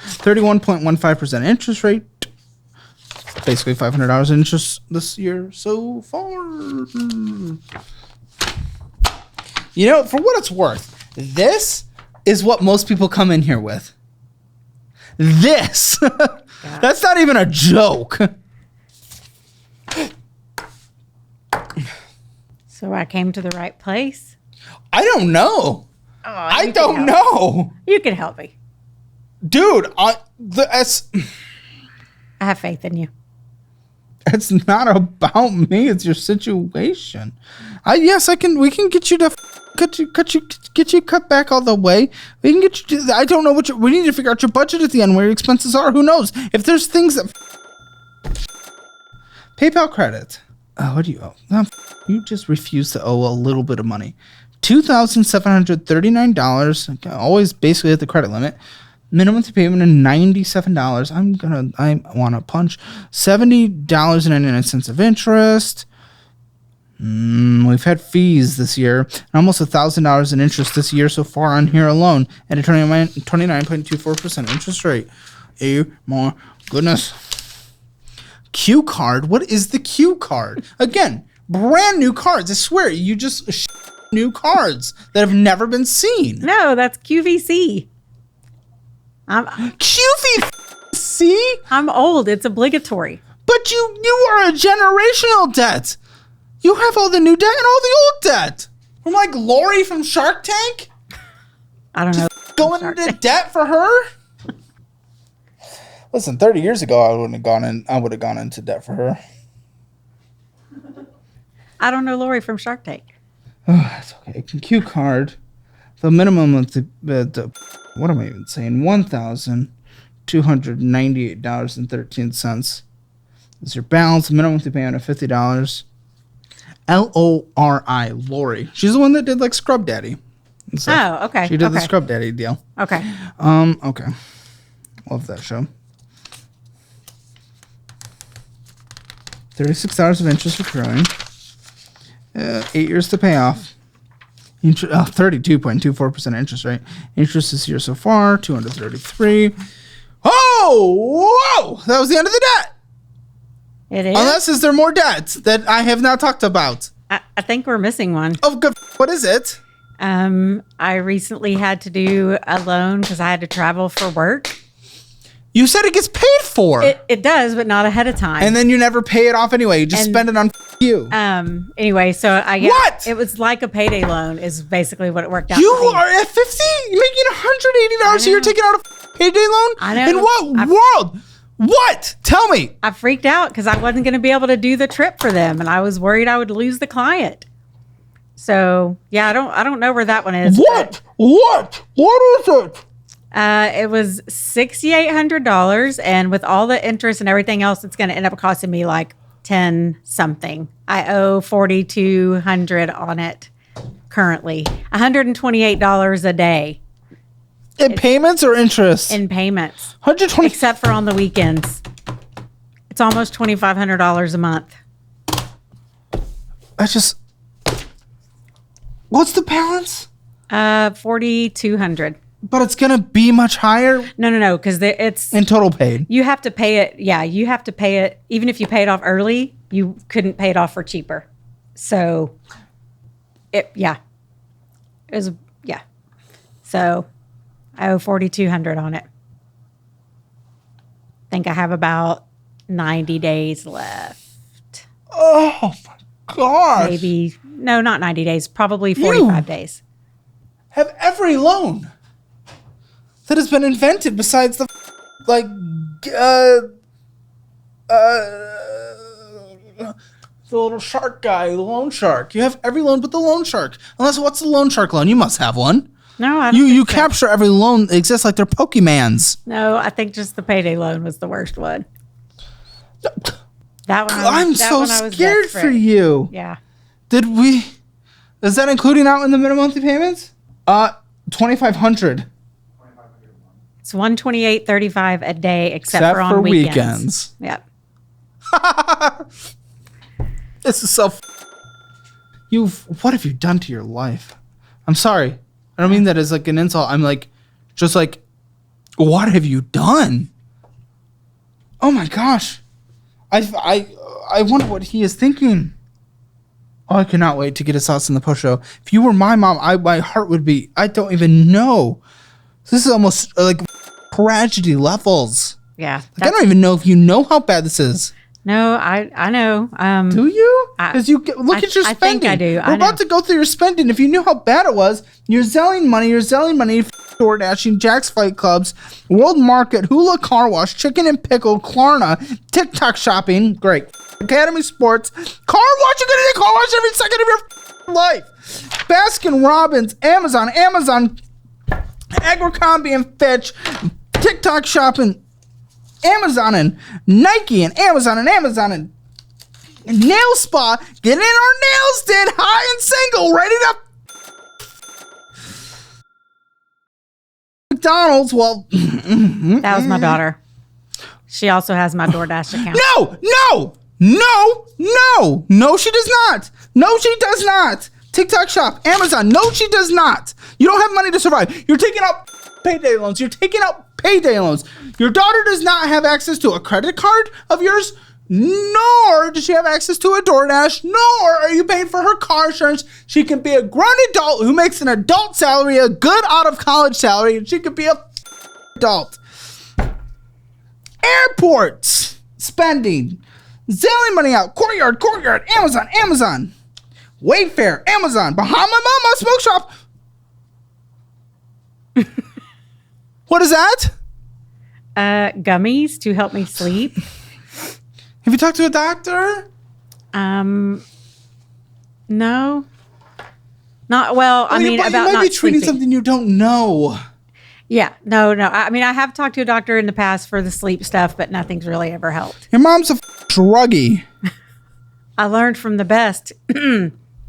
$31.15% interest rate. Basically $500 in interest this year so far. You know, for what it's worth, this is what most people come in here with. This. That's not even a joke. So I came to the right place. I don't know. Oh, I don't know. You can help me. Dude, I have faith in you. it's not about me. It's your situation. Yes, I can. We can get you to get you cut back all the way. We can get you. I don't know what we need to figure out your budget at the end, where your expenses are. Who knows? If there's things that PayPal credit. What do you owe? You just refuse to owe a little bit of money. $2,739. Always basically at the credit limit. Minimum to payment of $97. I want to punch. $70.99 of interest. We've had fees this year. Almost $1,000 in interest this year so far on here alone at a 29.24% interest rate. My goodness. Q card? What is the Q card? Again, brand new cards. I swear, you just new cards that have never been seen. No, that's QVC. QVC? I'm old. It's obligatory. But you are a generational debt. You have all the new debt and all the old debt. I'm like Lori from Shark Tank. I don't know. Going into debt for her? Listen, 30 years ago, I would have gone into debt for her. I don't know Lori from Shark Tank. Oh, that's okay. Q card. The minimum of the what am I even saying? $1,298.13 is your balance. Minimum monthly payment of $50. Lori. Lori. She's the one that did like Scrub Daddy. Oh, okay. She did the Scrub Daddy deal. Okay. Okay. Love that show. $36 of interest accruing. 8 years to pay off. 32.24% interest rate. Interest this year so far, $233. Oh, whoa! That was the end of the debt. It is. Unless is there more debts that I have not talked about? I think we're missing one. Oh, good. What is it? I recently had to do a loan because I had to travel for work. You said it gets paid for. It does, but not ahead of time. And then you never pay it off anyway. You just spend it on you. Anyway, so I guess What? it was like a payday loan is basically what it worked out. You to be. are at 50, making $180 a year taking out a payday loan? I know. In what world? What? Tell me. I freaked out because I wasn't going to be able to do the trip for them, and I was worried I would lose the client. So yeah, I don't know where that one is. What? What is it? It was $6,800, and with all the interest and everything else, it's going to end up costing me like 10 something. I owe $4,200 on it currently. $128 a day In payments or interest? in payments, 120. except for on the weekends. It's almost $2,500 a month. What's the balance? 4,200. But it's gonna be much higher No, because it's in total paid. you have to pay it. Yeah, you have to pay it. Even if you pay it off early, you couldn't pay it off for cheaper. So, it was. So, I owe $4,200 on it. Think I have about 90 days left. Oh my gosh! Maybe no, not 90 days. Probably 45 days. Have every loan that has been invented besides the the little shark guy, the loan shark. You have every loan but the loan shark. Unless, what's the loan shark loan? You must have one. No, I don't. You think so. capture every loan that exists like they're Pokemans. No, I think just the payday loan was the worst one. That one. I'm so scared for you. Yeah. Is that including out in the minimum monthly payments? $2,500. It's $128.35 a day, except for on weekends. Yep. This is so. What have you done to your life? I'm sorry. I don't mean that as like an insult. I'm like, just like, what have you done? Oh my gosh. I wonder what he is thinking. Oh, I cannot wait to get his thoughts in the post show. If you were my mom, my heart would be, I don't even know. This is almost like tragedy levels. Yeah. Like, I don't even know if you know how bad this is. No, I know. Do you? Because look at your spending. I think I do. We're about to go through your spending. If you knew how bad it was, you're selling money, door dashing, Jack's Fight Clubs, World Market, Hula Car Wash, Chicken and Pickle, Klarna, TikTok shopping, great, Academy Sports, car wash. You're gonna do car wash every second of your life. Baskin Robbins, Amazon, Abercrombie and Fitch, TikTok shopping, Amazon and Nike and Amazon and nail spa, getting our nails did, high and single, ready to McDonald's. Well, That was my daughter. She also has my DoorDash account. No, she does not. No, she does not. TikTok shop, Amazon. No, she does not. You don't have money to survive. You're taking out payday loans. Your daughter does not have access to a credit card of yours, nor does she have access to a DoorDash, nor are you paying for her car insurance. She can be a grown adult who makes an adult salary, a good out of college salary, and she could be a adult. Airports spending, zillion money out, Courtyard, Amazon, Wayfair, Amazon, Bahama Mama Smoke Shop. What is that? Gummies to help me sleep. Have you talked to a doctor? No. Not well. I mean, you about might not be treating sleeping. something you don't know. Yeah, no. I mean, I have talked to a doctor in the past for the sleep stuff, but nothing's really ever helped. Your mom's a druggie. I learned from the best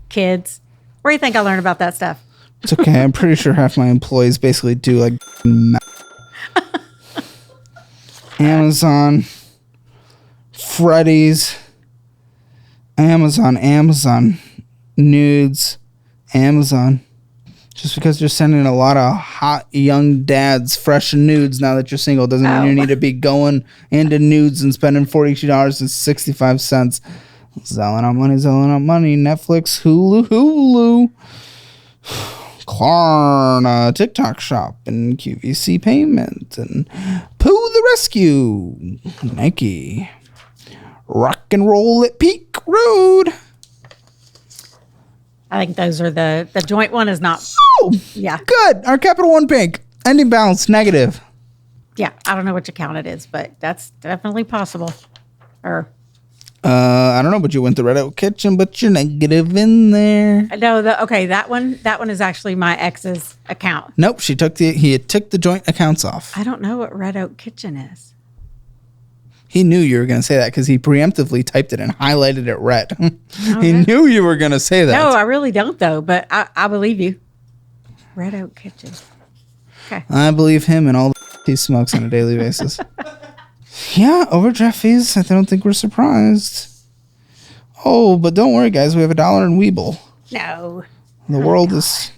kids. Where do you think I learned about that stuff? It's okay. I'm pretty sure half my employees basically do like Amazon, Freddy's, Amazon, nudes, Amazon. Just because you're sending a lot of hot young dads fresh nudes now that you're single doesn't mean you need to be going into nudes and spending $42.65. Selling out money. Netflix, Hulu. Klarna, TikTok shop, and QVC payment, and Pooh the Rescue, Nike, Rock and Roll at Peak Road. I think those are the joint one is not. Oh, Yeah. good. Our Capital One Bank ending balance negative. Yeah, I don't know which account it is, but that's definitely possible. Or I don't know, but you went to Red Oak Kitchen, but you're negative in there. no, that one is actually my ex's account. Nope, he took the joint accounts off. I don't know what Red Oak Kitchen is. He knew you were going to say that because he preemptively typed it and highlighted it red. He knew you were going to say that. No, I really don't though, but I believe you. Red Oak Kitchen. Okay. I believe him and all the he smokes on a daily basis. Yeah, overdraft fees. I don't think we're surprised. Oh, but don't worry, guys. We have $1 in Weeble. No. The world is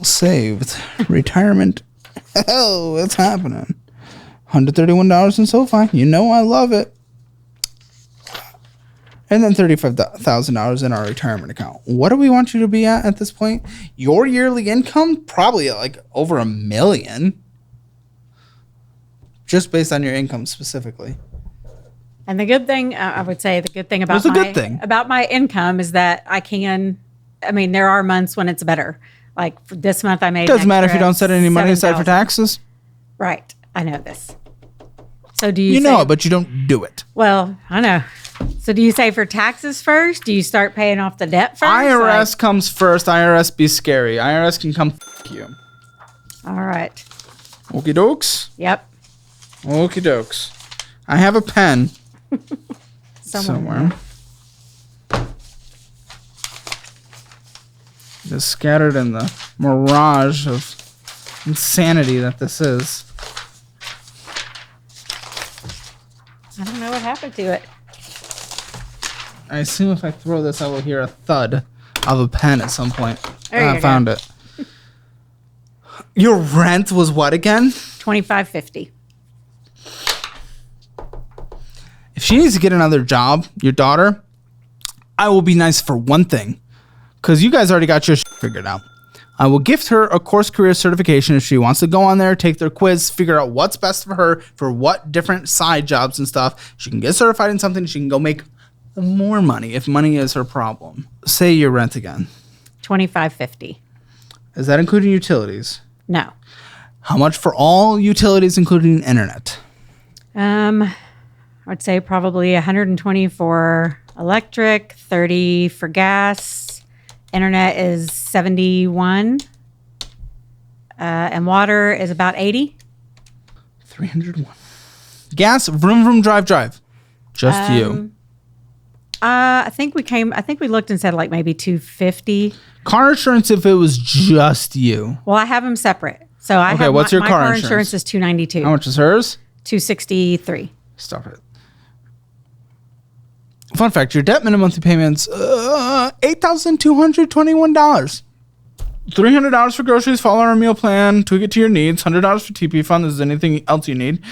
saved. Retirement. Oh, it's happening. $131 in SoFi. You know I love it. And then $35,000 in our retirement account. What do we want you to be at this point? Your yearly income? Probably like over $1 million. Just based on your income specifically. And the good thing, I would say, the good thing about about my income is that there are months when it's better. Like for this month, I made. Doesn't matter if you don't set any money aside for taxes. Right, I know this. So do you? You know it, but you don't do it. Well, I know. So do you say for taxes first? Do you start paying off the debt first? IRS comes first. IRS be scary. IRS can come you. All right. Okie dokes. Yep. Okie dokes. I have a pen. Somewhere. Just scattered in the mirage of insanity that this is. I don't know what happened to it. I assume if I throw this, I will hear a thud of a pen at some point. I found it. Your rent was what again? $25.50. If she needs to get another job, your daughter, I will be nice for one thing. Because you guys already got your shit figured out. I will gift her a course career certification if she wants to go on there, take their quiz, figure out what's best for her, for what different side jobs and stuff. She can get certified in something. She can go make more money if money is her problem. Say your rent again. $25.50. Is that including utilities? No. How much for all utilities, including internet? I'd say probably $120 for electric, $30 for gas. Internet is $71. And water is about $80. $301. Gas, vroom, vroom, drive, drive. Just you. I think we looked and said like maybe $250. Car insurance if it was just you. Well, I have them separate. So I have what's your my car insurance is $292. How much is hers? $263. Stop it. Fun fact, your debt minimum monthly payments, $8,221. $300 for groceries, follow our meal plan, tweak it to your needs, $100 for TP fund, this is anything else you need.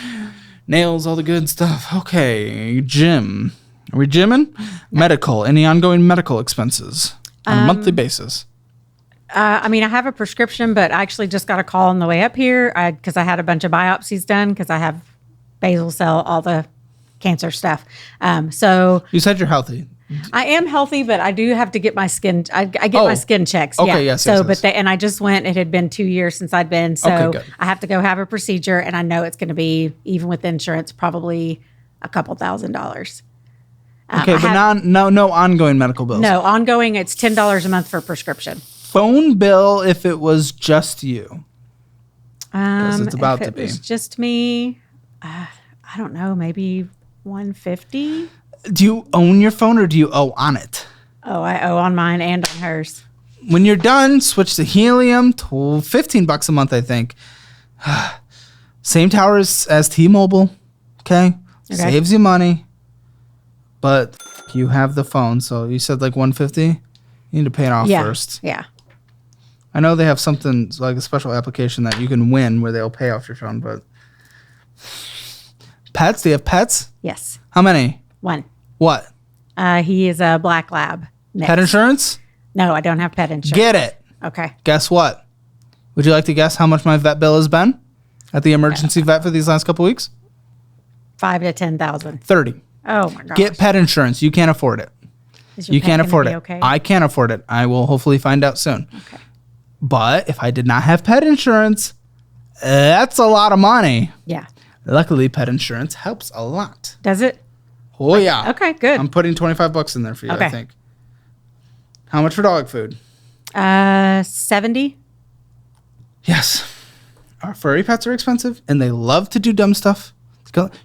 Nails, all the good stuff. Okay, gym. Are we gymming? Medical, any ongoing medical expenses on a monthly basis? I have a prescription, but I actually just got a call on the way up here because I had a bunch of biopsies done because I have basal cell, all the cancer stuff. So you said you're healthy. I am healthy, but I do have to get my skin. I get my skin checks. Okay, yeah. yes. So, yes. and I just went. It had been 2 years since I'd been. So I have to go have a procedure, and I know it's going to be, even with insurance, probably a couple $1,000s. Okay, but no ongoing medical bills. No ongoing. It's $10 a month for a prescription. Phone bill if it was just you. Because it's about to be. If it was just me, I don't know, maybe $150. Do you own your phone or do you owe on it? Oh, I owe on mine and on hers. When you're done, switch to Helium. $15 a month, I think. Same tower as T-Mobile. Okay? Saves you money. But you have the phone, so you said like $150. You need to pay it off first. Yeah. I know they have something like a special application that you can win where they'll pay off your phone, but pets? Do you have pets? Yes. How many? One. What? He is a black lab. Mix. Pet insurance? No, I don't have pet insurance. Get it. Okay. Guess what? Would you like to guess how much my vet bill has been at the emergency vet for these last couple weeks? $5,000 to $10,000. $30,000. Oh my gosh. Get pet insurance. You can't afford it. You can't afford it. Okay? I can't afford it. I will hopefully find out soon. Okay. But if I did not have pet insurance, That's a lot of money. Yeah. Luckily, pet insurance helps a lot. Does it? Oh, yeah. Okay, good. I'm putting $25 in there for you, Okay. I think. How much for dog food? 70. Yes. Our furry pets are expensive, and they love to do dumb stuff.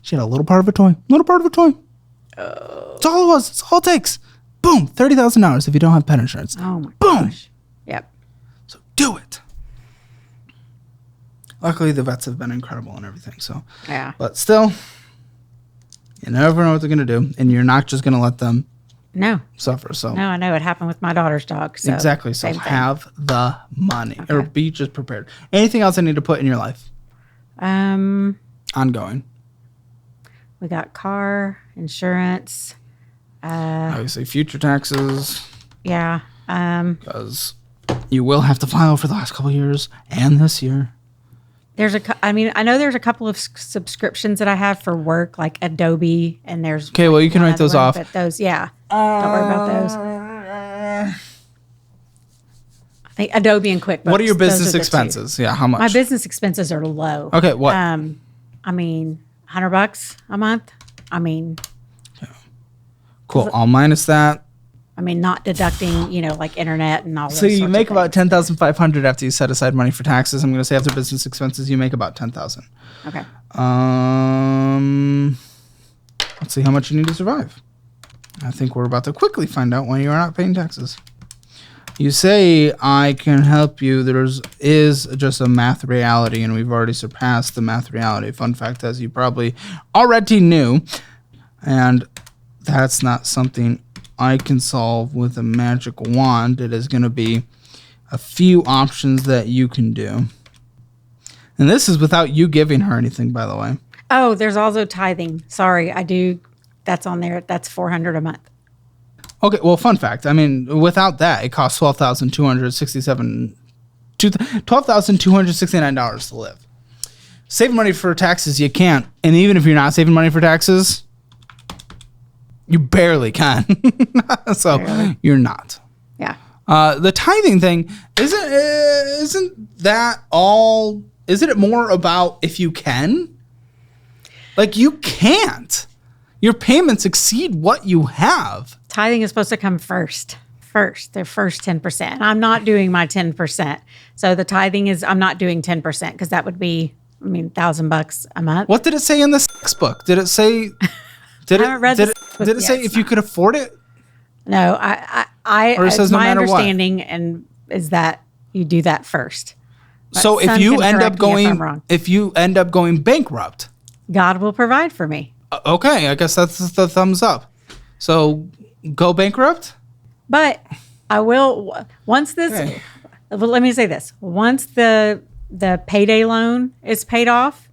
She had a little part of a toy. That's all it was. That's all it takes. Boom. $30,000 if you don't have pet insurance. Oh, my Boom. gosh. Yep. So do it. Luckily, the vets have been incredible and everything. So, Yeah. but still, you never know what they're going to do, and you're not just going to let them No. suffer. So No, I know. It happened with my daughter's dog. So exactly. So same thing. have the money or be just prepared. Anything else I need to put in your life? Ongoing. We got car insurance. Obviously, future taxes, Yeah. because you will have to file for the last couple of years and this year. I know there's a couple of subscriptions that I have for work, like Adobe, and there's. Okay, well, you can write those off. But those, yeah. Don't worry about those. I think Adobe and QuickBooks. What are your those business the two. expenses? Yeah, how much? My business expenses are low. Okay, what? $100 a month. Cool. I'll minus that. Not deducting, like internet and all that. So you make about $10,500 after you set aside money for taxes. I'm going to say after business expenses, you make about $10,000. Okay. Let's see how much you need to survive. I think we're about to quickly find out when you are not paying taxes. You say I can help you. Is just a math reality, and we've already surpassed the math reality. Fun fact, as you probably already knew, and that's not something I can solve with a magic wand. It is going to be a few options that you can do. And this is without you giving her anything, by the way. Oh, there's also tithing. Sorry, I do. That's on there. That's $400 a month. Okay, well, fun fact. Without that, it costs $12,269 to live. Saving money for taxes, you can't. And even if you're not saving money for taxes, you barely can. So Barely. you're not. Yeah. The tithing thing isn't that all? Isn't it more about if you can? Like you can't. Your payments exceed what you have. Tithing is supposed to come first, the first 10%. I'm not doing my 10%. So the tithing is, I'm not doing 10% because that would be, $1,000 a month. What did it say in the sex book? Did it say? I haven't read the sex book Did it say yet. if you could afford it? No, Or it says no my matter what? understanding is that you do that first. But So if Son you can end correct up me going, if I'm wrong. if you end up going bankrupt, God will provide for me. okay, I guess that's the thumbs up. So go bankrupt. But I will once this. Okay. Well, let me say this: once the payday loan is paid off,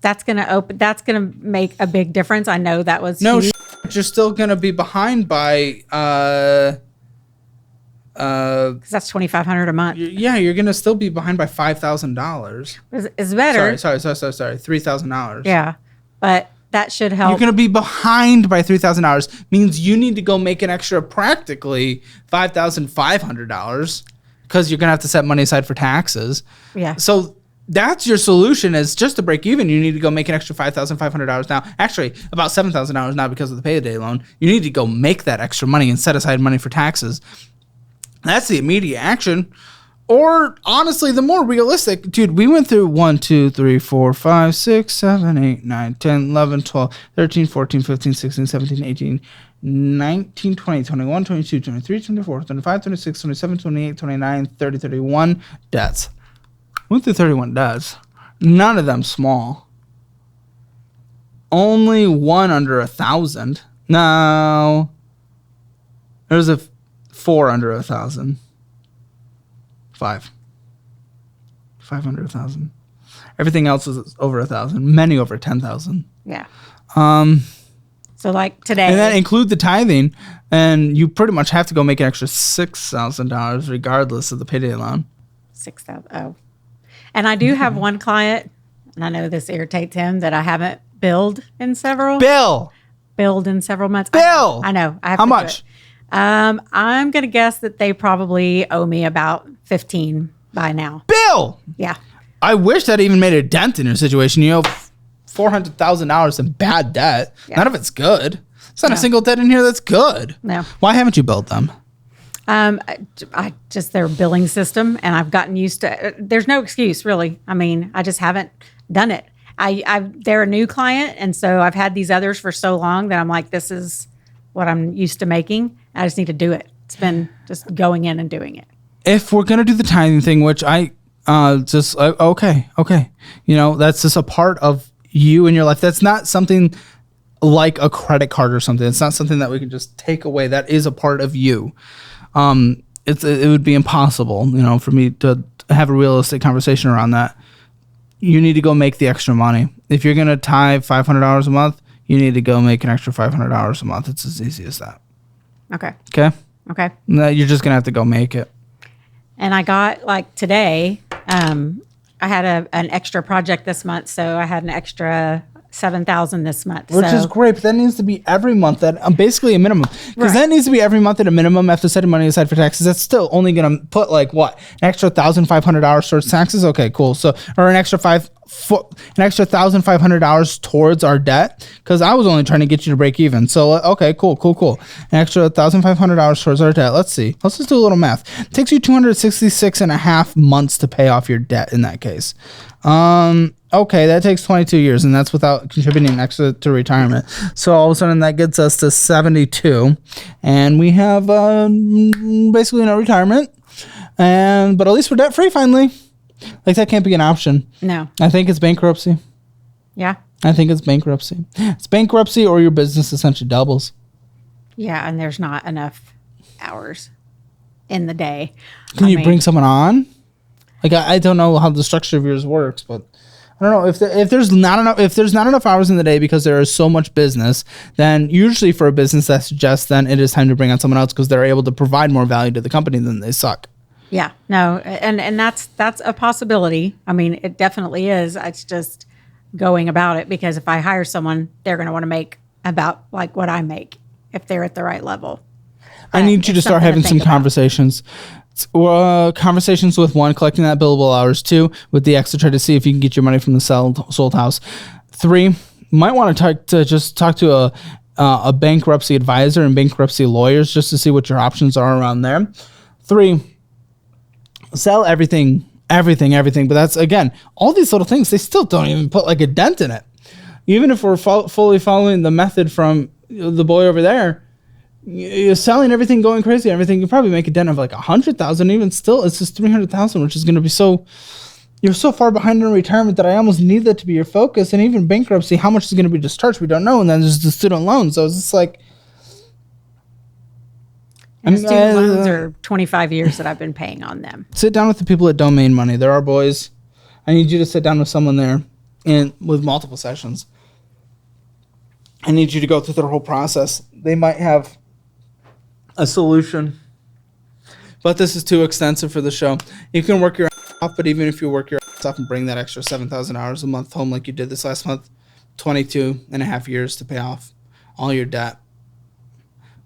that's gonna make a big difference. I know that was No, huge. you're still gonna be behind by. Because that's $2,500 a month. Yeah, you're gonna still be behind by $5,000. It's better. Sorry, $3,000. Yeah, but that should help. You're gonna be behind by $3,000. Means you need to go make an extra practically $5,500 because you're gonna have to set money aside for taxes. Yeah. So that's your solution is just to break even. You need to go make an extra $5,500 now. Actually, about $7,000 now because of the payday loan. You need to go make that extra money and set aside money for taxes. That's the immediate action. Or honestly, the more realistic, dude, we went through 1, 2, 3, 4, 5, 6, 7, 8, 9, 10, 11, 12, 13, 14, 15, 16, 17, 18, 19, 20, 21, 22, 23, 24, 25, 26, 27, 28, 29, 30, 31 debts. Went through 31 debts. None of them small. Only one under 1,000. No. There's a 4 under 1,000. 5 under 1,000. Everything else is over 1,000. Many over 10,000. Yeah. So like today. And then include the tithing, and you pretty much have to go make an extra $6,000 regardless of the payday loan. 6,000. Oh. And I do have one client, and I know this irritates him, that I haven't billed in several months. Bill! I know. I have How to do much? it. I'm going to guess that they probably owe me about 15 by now. Bill! Yeah. I wish that even made a dent in your situation. You know, $400,000 in bad debt. Yeah. None of it's good. There's not a single debt in here that's good. No. Why haven't you built them? I just their billing system, and I've gotten used to. There's no excuse, really. I mean, I just haven't done it. They're a new client, and so I've had these others for so long that I'm like, this is what I'm used to making. I just need to do it. It's been just going in and doing it. If we're gonna do the tithing thing, which I okay, you know, that's just a part of you in your life. That's not something like a credit card or something. It's not something that we can just take away. That is a part of you. It would be impossible, you know, for me to have a realistic conversation around that. You need to go make the extra money. If you're gonna tithe $500 a month, you need to go make an extra $500 a month. It's as easy as that. Okay. No, you're just gonna have to go make it. And I got, like, today, I had an extra project this month, so I had an extra $7,000 this month, which is great. But that needs to be every month at basically a minimum, because that needs to be every month at a minimum after setting money aside for taxes. That's still only going to put like what, an extra $1,500 towards taxes. Okay, cool. So, or an extra $1,500 towards our debt, because I was only trying to get you to break even. So okay, cool. An extra $1,500 towards our debt. Let's just do a little math. It takes you 266 and a half months to pay off your debt in that case. Okay, that takes 22 years, and that's without contributing extra to retirement. So all of a sudden that gets us to 72, and we have basically no retirement, but at least we're debt free finally. Like, that can't be an option. No. I think it's bankruptcy. Yeah. I think it's bankruptcy. It's bankruptcy, or your business essentially doubles. Yeah, and there's not enough hours in the day. Can you bring someone on? Like, I don't know how the structure of yours works, but I don't know if there's not enough hours in the day because there is so much business. Then usually for a business, that suggests then it is time to bring on someone else because they're able to provide more value to the company than they suck. Yeah, no, and that's a possibility. I mean, it definitely is. It's just going about it, because if I hire someone, they're going to want to make about like what I make if they're at the right level. I need you to start having some conversations. Conversations with 1, collecting that billable hours. 2, with the extra, try to see if you can get your money from the sold house. 3, you might want to talk to a bankruptcy advisor and bankruptcy lawyers just to see what your options are around there. 3, sell everything. But that's, again, all these little things, they still don't even put like a dent in it. Even if we're fully following the method from the boy over there, you're selling everything, going crazy, everything, you probably make a dent of like 100,000. Even still, it's just 300,000, which is going to be you're so far behind in retirement that I almost need that to be your focus. And even bankruptcy, how much is going to be discharged, we don't know. And then there's the student loans. So it's just like, and student loans are 25 years that I've been paying on them. Sit down with the people at Domain Money. There are boys. I need you to sit down with someone there and with multiple sessions. I need you to go through their whole process. They might have a solution, but this is too extensive for the show. You can work your ass off, but even if you work your ass off and bring that extra 7,000 hours a month home like you did this last month, 22 and a half years to pay off all your debt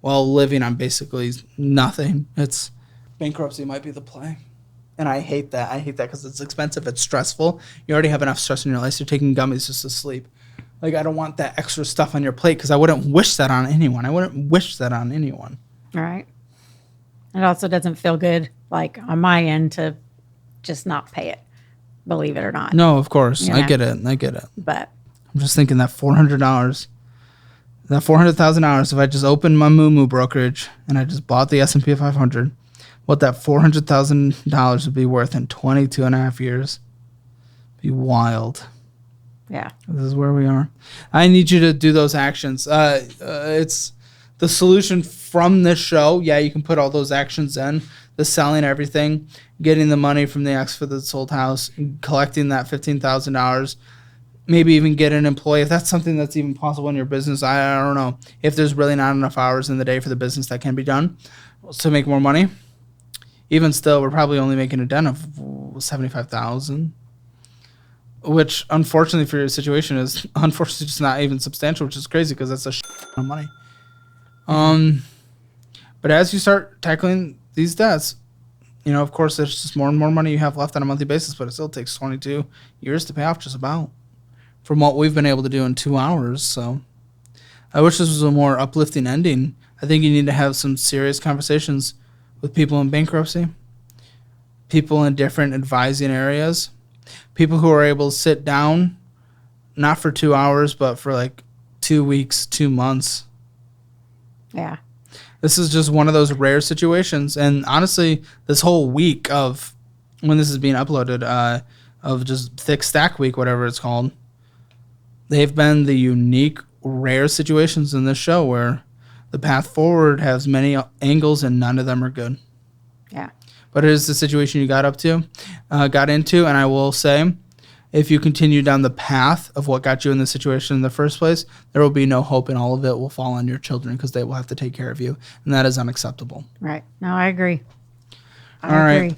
while living on basically nothing. It's bankruptcy might be the play. And I hate that. Because it's expensive. It's stressful. You already have enough stress in your life. You're taking gummies just to sleep. Like, I don't want that extra stuff on your plate, because I wouldn't wish that on anyone. All right. It also doesn't feel good, like, on my end, to just not pay it, believe it or not. No, of course. You know? I get it. But I'm just thinking that $400, that $400,000, if I just opened my Moo brokerage and I just bought the S&P 500, what that $400,000 would be worth in 22 and a half years. Be wild. Yeah. This is where we are. I need you to do those actions. It's the solution from this show. Yeah, you can put all those actions in. The selling everything, getting the money from the ex for the sold house, collecting that $15,000, maybe even get an employee. If that's something that's even possible in your business, I don't know. If there's really not enough hours in the day for the business that can be done to make more money, even still, we're probably only making a dent of $75,000. Which, unfortunately for your situation, is unfortunately just not even substantial, which is crazy because that's a shit ton of money. But as you start tackling these debts, of course, there's just more and more money you have left on a monthly basis, but it still takes 22 years to pay off just about from what we've been able to do in 2 hours. So I wish this was a more uplifting ending. I think you need to have some serious conversations with people in bankruptcy, people in different advising areas, people who are able to sit down, not for 2 hours, but for like 2 weeks, 2 months. Yeah. This is just one of those rare situations. And honestly, this whole week of when this is being uploaded, of just Thick Stack Week, whatever it's called, they've been the unique, rare situations in this show where the path forward has many angles and none of them are good. Yeah. But it is the situation you got into. And I will say, if you continue down the path of what got you in this situation in the first place, there will be no hope, and all of it will fall on your children because they will have to take care of you, and that is unacceptable. Right. No, I agree. All right.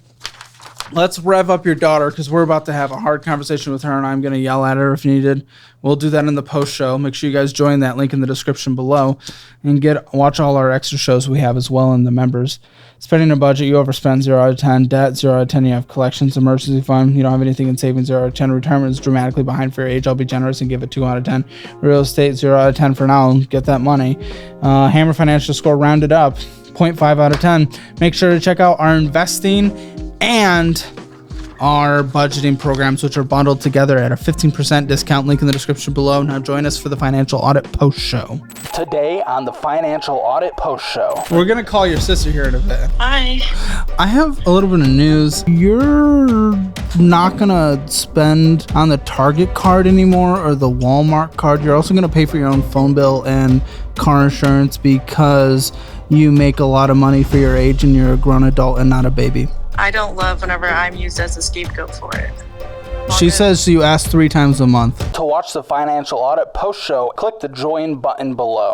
Let's rev up your daughter because we're about to have a hard conversation with her, and I'm going to yell at her if needed. We'll do that in the post show. Make sure you guys join that link in the description below and watch all our extra shows we have as well in the members. Spending a budget, you overspend, 0 out of 10. Debt, 0 out of 10. You have collections, emergency fund. You don't have anything in savings, 0 out of 10. Retirement is dramatically behind for your age. I'll be generous and give it 2 out of 10. Real estate, 0 out of 10 for now. Get that money. Hammer Financial Score rounded up, 0.5 out of 10. Make sure to check out our investing and our budgeting programs, which are bundled together at a 15% discount. Link in the description below. Now join us for the Financial Audit Post Show. Today on the Financial Audit Post Show, we're going to call your sister here in a bit. Hi. I have a little bit of news. You're not going to spend on the Target card anymore or the Walmart card. You're also going to pay for your own phone bill and car insurance because you make a lot of money for your age and you're a grown adult and not a baby. I don't love whenever I'm used as a scapegoat for it. She says you ask 3 times a month. To watch the Financial Audit Post Show, click the join button below.